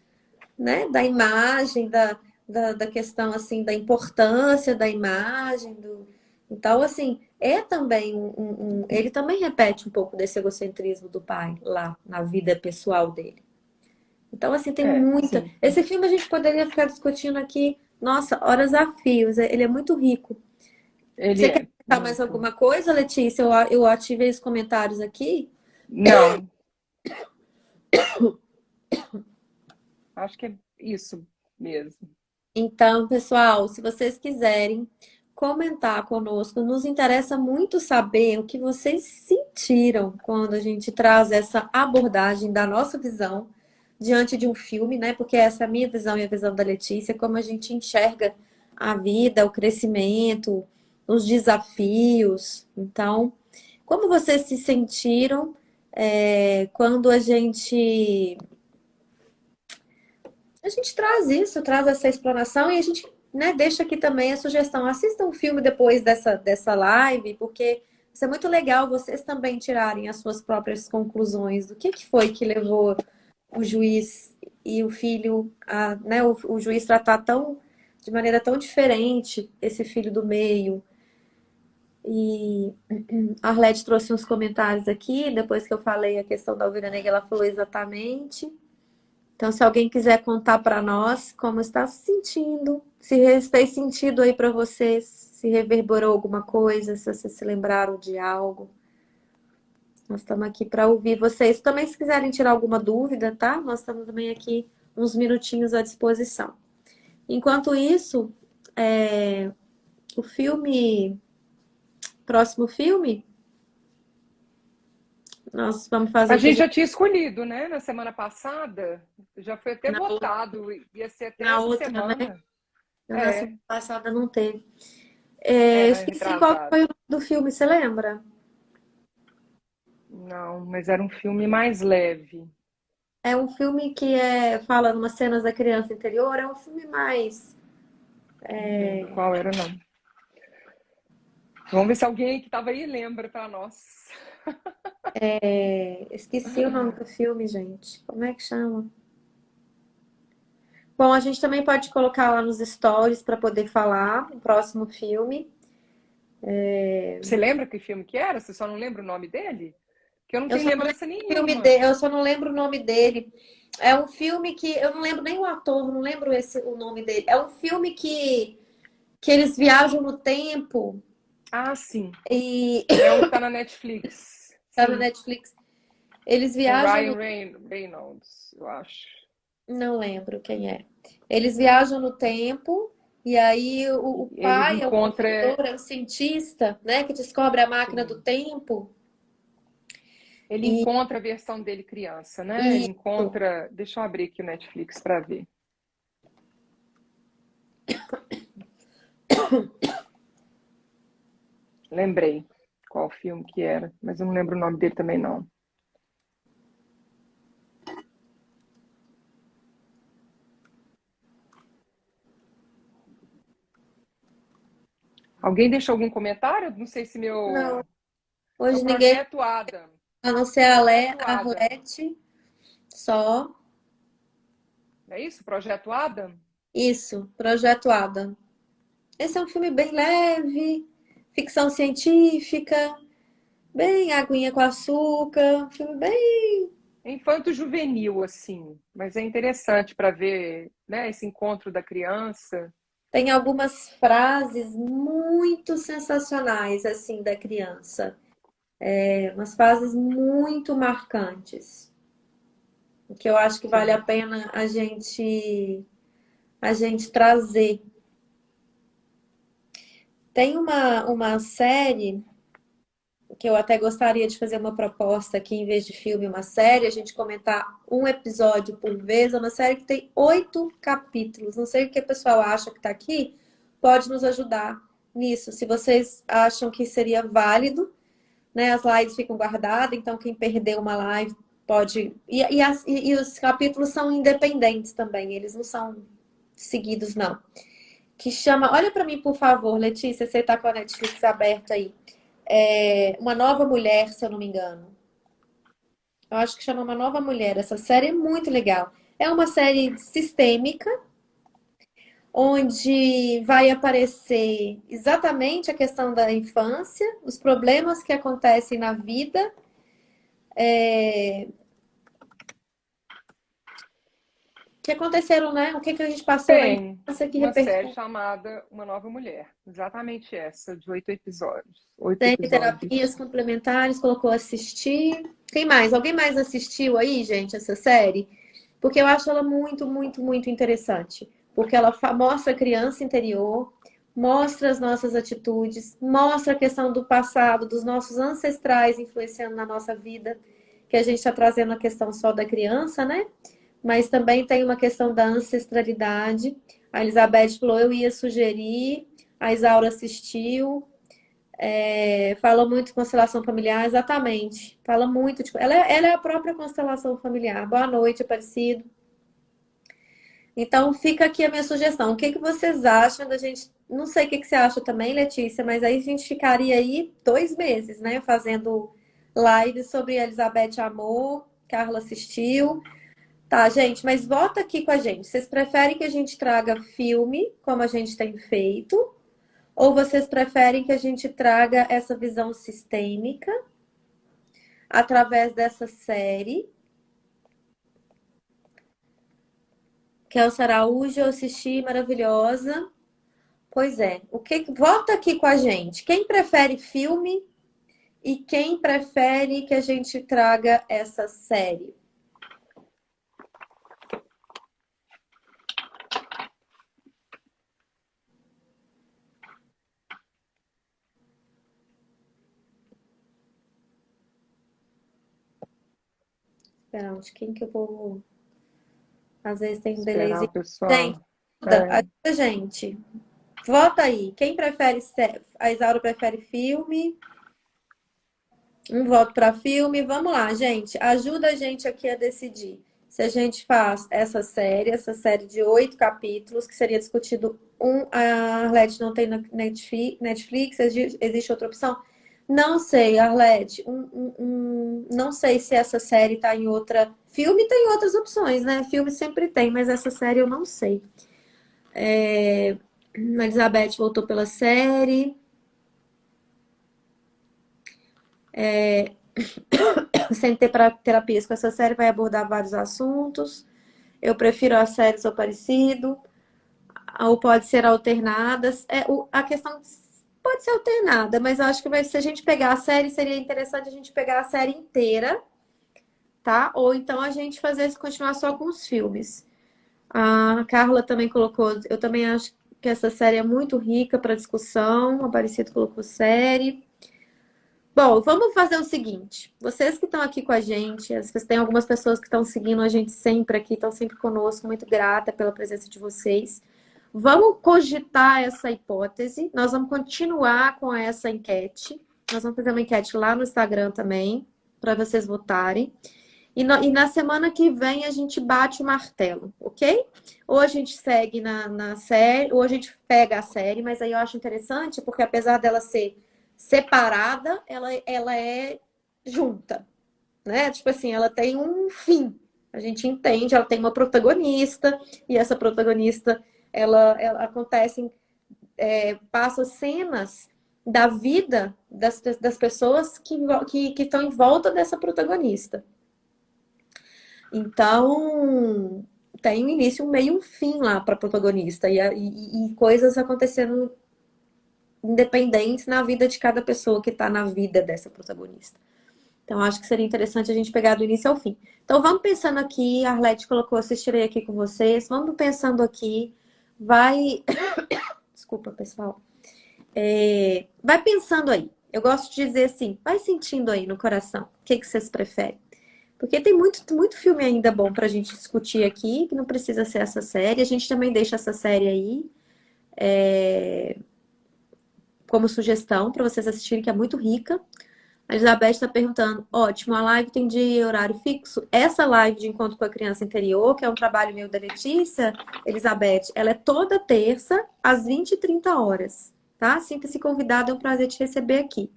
né? Da imagem, da questão, assim, da importância da imagem. Então, assim, é também ele também repete um pouco desse egocentrismo do pai lá na vida pessoal dele. Então, assim, tem muita. Sim. Esse filme a gente poderia ficar discutindo aqui, nossa, horas a fios. Ele é muito rico. Ele Você quer é comentar mais muito. alguma coisa, Letícia? Eu ativei os comentários aqui. Não. Acho que é isso mesmo. Então, pessoal, se vocês quiserem comentar conosco, nos interessa muito saber o que vocês sentiram quando a gente traz essa abordagem da nossa visão diante de um filme, né? Porque essa é a minha visão e a visão da Letícia, como a gente enxerga a vida, o crescimento, os desafios. Então, como vocês se sentiram quando a gente traz isso, traz essa explanação e a gente, né, deixa aqui também a sugestão. Assistam um filme depois dessa live, porque isso é muito legal vocês também tirarem as suas próprias conclusões do que foi que levou o juiz e o filho a, né, o juiz tratar de maneira tão diferente esse filho do meio. E a Arlete trouxe uns comentários aqui, depois que eu falei a questão da ovelha negra, ela falou exatamente. Então, se alguém quiser contar para nós como está se sentindo, se fez sentido aí para vocês, se reverberou alguma coisa, se vocês se lembraram de algo. Nós estamos aqui para ouvir vocês. Também, se quiserem tirar alguma dúvida, tá? Nós estamos também aqui uns minutinhos à disposição. Enquanto isso, o próximo filme, nós vamos fazer A aqui gente já tinha escolhido, né? Na semana passada, já foi até votado, ia ser até na essa outra, semana. né? Na É, semana passada não teve. é, Eu na esqueci qual retrasada. foi o nome do filme, você lembra? Não, mas era um filme mais leve. É um filme que fala umas cenas da criança interior, é um filme mais. Não lembro qual era, não. Vamos ver se alguém que estava aí lembra para nós. Esqueci o nome do filme, gente. Como é que chama? Bom, a gente também pode colocar lá nos stories para poder falar o próximo filme. Você lembra que filme que era? Você só não lembra o nome dele? Que eu não Eu tenho só não lembro lembrança o filme nenhuma. dele, eu só não lembro o nome dele. É um filme que eu não lembro nem o ator, não lembro o nome dele. É um filme que eles viajam no tempo Ah, sim. e É um que tá na Netflix. tá no Sim, Netflix. Eles com viajam no... Ryan Reynolds, eu acho. Não lembro quem é. Eles viajam no tempo e aí o Ele pai é o encontra, professor, é o cientista, né, que descobre a máquina do sim, tempo. ele E encontra a versão dele criança, né? Ele isso. encontra. Deixa eu abrir aqui o Netflix para ver. Lembrei qual filme que era, mas eu não lembro o nome dele também, não. Alguém deixou algum comentário? Não sei se Não, meu. É o hoje ninguém, Projeto Adam. a não ser Projeto A Adam. Arlete, só. Não é isso? Projeto Adam? Isso, Projeto Adam. Esse é um filme bem leve, ficção científica, bem aguinha com açúcar, um filme bem. É infanto-juvenil, assim, mas é interessante para ver, né, esse encontro da criança. Tem algumas frases muito sensacionais, assim, da criança. Umas frases muito marcantes, que eu acho que vale a Sim. pena a gente trazer. Tem uma série que eu até gostaria de fazer uma proposta aqui, em vez de filme, uma série, a gente comentar um episódio por vez. É uma série que tem 8 capítulos. Não sei o que o pessoal acha que está aqui, pode nos ajudar nisso. Se vocês acham que seria válido, né? As lives ficam guardadas, então quem perdeu uma live pode. E os capítulos são independentes também, eles não são seguidos, não. Que chama. Olha para mim, por favor, Letícia, você está com a Netflix aberta aí. Uma Nova Mulher, se eu não me engano. Eu acho que chama Uma Nova Mulher. Essa série é muito legal. É uma série sistêmica, onde vai aparecer exatamente a questão da infância, os problemas que acontecem na vida, que aconteceram, né? O que a gente passou na Tem infância que uma série repercute. chamada Uma Nova Mulher, exatamente essa, de 8 episódios. 8 Tem terapias episódios. complementares, colocou assistir. Quem mais? Alguém mais assistiu aí, gente, essa série? Porque eu acho ela muito, muito, muito interessante. Porque ela mostra a criança interior, mostra as nossas atitudes, mostra a questão do passado, dos nossos ancestrais influenciando na nossa vida, que a gente está trazendo a questão só da criança, né? Mas também tem uma questão da ancestralidade. A Elizabeth falou, eu ia sugerir, a Isaura assistiu. Fala muito de constelação familiar, exatamente. Fala muito de... ela é a própria constelação familiar. Boa noite, Aparecido. Então, fica aqui a minha sugestão. O que que vocês acham da gente... Não sei o que que você acha também, Letícia, mas aí a gente ficaria aí 2 meses, né? Fazendo live sobre Elizabeth Amor, Carla assistiu. Tá, gente, mas volta aqui com a gente. Vocês preferem que a gente traga filme, como a gente tem feito? Ou vocês preferem que a gente traga essa visão sistêmica através dessa série? Kelsa Araújo, eu assisti, maravilhosa. Pois é, volta aqui com a gente. Quem prefere filme e quem prefere que a gente traga essa série? Espera, de quem que eu vou... Às vezes tem um Esperar delayzinho. o pessoal. Gente, ajuda, gente. Vota aí. Quem prefere... A Isaura prefere filme. Um voto para filme. Vamos lá, gente. Ajuda a gente aqui a decidir se a gente faz essa série de 8 capítulos, que seria discutido a Arlete não tem na Netflix, existe outra opção? Não sei, Arlete. Não sei se essa série tá em outra... Filme tem outras opções, né? Filme sempre tem, mas essa série eu não sei. A Elizabeth voltou pela série. Sem ter terapias com essa série vai abordar vários assuntos. Eu prefiro as séries ou parecido. Ou pode ser alternadas. A questão pode ser alternada, mas eu acho que se a gente pegar a série, seria interessante a gente pegar a série inteira, tá? Ou então a gente continuar só com os filmes. A Carla também colocou, eu também acho que essa série é muito rica para discussão. O Aparecido colocou série. Bom, vamos fazer o seguinte. Vocês que estão aqui com a gente, tem algumas pessoas que estão seguindo a gente sempre aqui, estão sempre conosco, muito grata pela presença de vocês. Vamos cogitar essa hipótese. Nós vamos continuar com essa enquete. Nós vamos fazer uma enquete lá no Instagram também, para vocês votarem. E na semana que vem a gente bate o martelo, ok? Ou a gente segue na série, ou a gente pega a série, mas aí eu acho interessante, porque apesar dela ser separada, ela é junta, né? Tipo assim, ela tem um fim. A gente entende, ela tem uma protagonista, e essa protagonista, ela acontece, passa cenas da vida das pessoas que estão em volta dessa protagonista. Então, tem um início, um meio e um fim lá para a protagonista, e coisas acontecendo independentes na vida de cada pessoa que está na vida dessa protagonista. Então, acho que seria interessante a gente pegar do início ao fim. Então, vamos pensando aqui, a Arlete colocou, assistirei aqui com vocês, vamos pensando aqui, vai... Desculpa, pessoal. Vai pensando aí. Eu gosto de dizer assim, vai sentindo aí no coração, o que vocês preferem. Porque tem muito filme ainda bom pra gente discutir aqui, que não precisa ser essa série. A gente também deixa essa série aí como sugestão para vocês assistirem, que é muito rica. A Elizabeth está perguntando, ótimo, a live tem dia e horário fixo? Essa live de encontro com a criança interior, que é um trabalho meu da Letícia, Elizabeth, ela é toda terça, às 20h30, tá? Sinta-se convidada, é um prazer te receber aqui.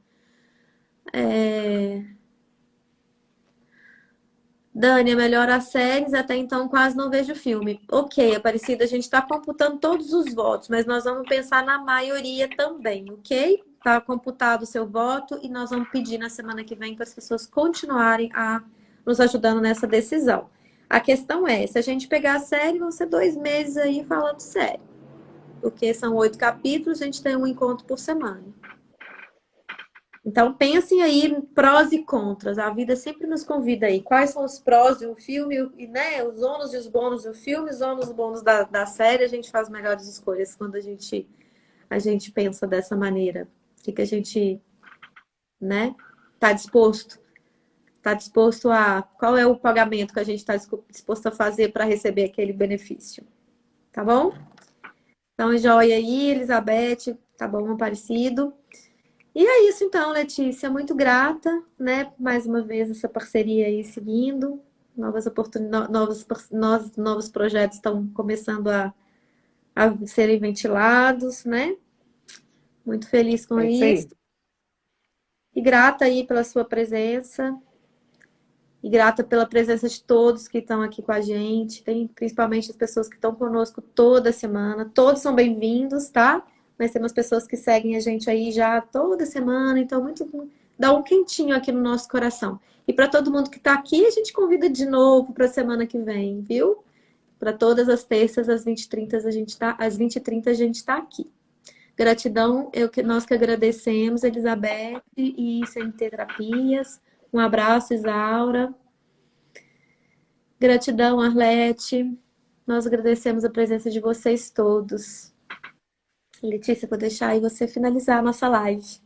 Dani, é melhor as séries, até então quase não vejo filme. Ok, Aparecida, a gente está computando todos os votos, mas nós vamos pensar na maioria também, ok? Está computado o seu voto e nós vamos pedir na semana que vem para as pessoas continuarem nos ajudando nessa decisão. A questão é, se a gente pegar a série, vão ser 2 meses aí falando série. Porque são 8 capítulos, a gente tem um encontro por semana. Então, pensem aí prós e contras. A vida sempre nos convida aí. Quais são os prós de um filme, né? Os ônus e os bônus do filme, os ônus e os bônus da série. A gente faz melhores escolhas quando a gente pensa dessa maneira. O que a gente, né? Está disposto? Está disposto a... Qual é o pagamento que a gente está disposto a fazer para receber aquele benefício? Tá bom? Então, joia aí, Elizabeth. Tá bom, Aparecido. E é isso então, Letícia, muito grata, né? Mais uma vez essa parceria aí seguindo, novas oportunidades, novos projetos estão começando a serem ventilados, né? Muito feliz com isso. E grata aí pela sua presença. E grata pela presença de todos que estão aqui com a gente. Tem principalmente as pessoas que estão conosco toda semana. Todos são bem-vindos, tá? mas temos pessoas que seguem a gente aí já toda semana, então dá um quentinho aqui no nosso coração. E para todo mundo que está aqui, a gente convida de novo para a semana que vem, viu? Para todas as terças, às 20h30, às 20h30 a gente tá aqui. Gratidão, nós que agradecemos, Elizabeth e CNT Terapias. Um abraço, Isaura. Gratidão, Arlete. Nós agradecemos a presença de vocês todos. Letícia, vou deixar aí você finalizar a nossa live.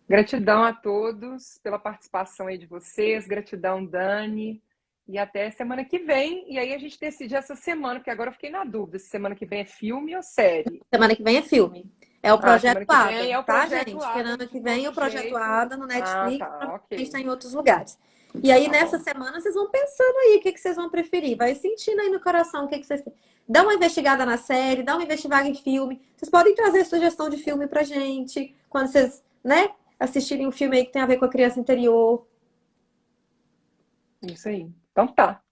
Gratidão a todos pela participação aí de vocês. Gratidão, Dani. E até semana que vem. E aí a gente decide essa semana, porque agora eu fiquei na dúvida se semana que vem é filme ou série. Semana que vem é filme. É o Projeto Ada, é o tá, Projeto gente? Ada, Semana que vem é o Projeto Ada no Netflix, ok. a gente tá em outros lugares. E aí, Tá nessa bom. semana, vocês vão pensando aí o que vocês vão preferir. Vai sentindo aí no coração o que vocês... Dá uma investigada na série, dá uma investigada em filme. Vocês podem trazer sugestão de filme pra gente, quando vocês, né, assistirem um filme aí que tem a ver com a criança interior. Isso aí. Então tá.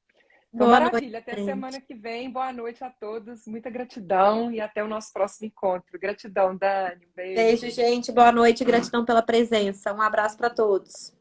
Então, Boa maravilha. noite, Até gente. semana que vem. Boa noite a todos. Muita gratidão e até o nosso próximo encontro. Gratidão, Dani. Um beijo. Beijo, gente. Boa noite. Gratidão pela presença. Um abraço para todos.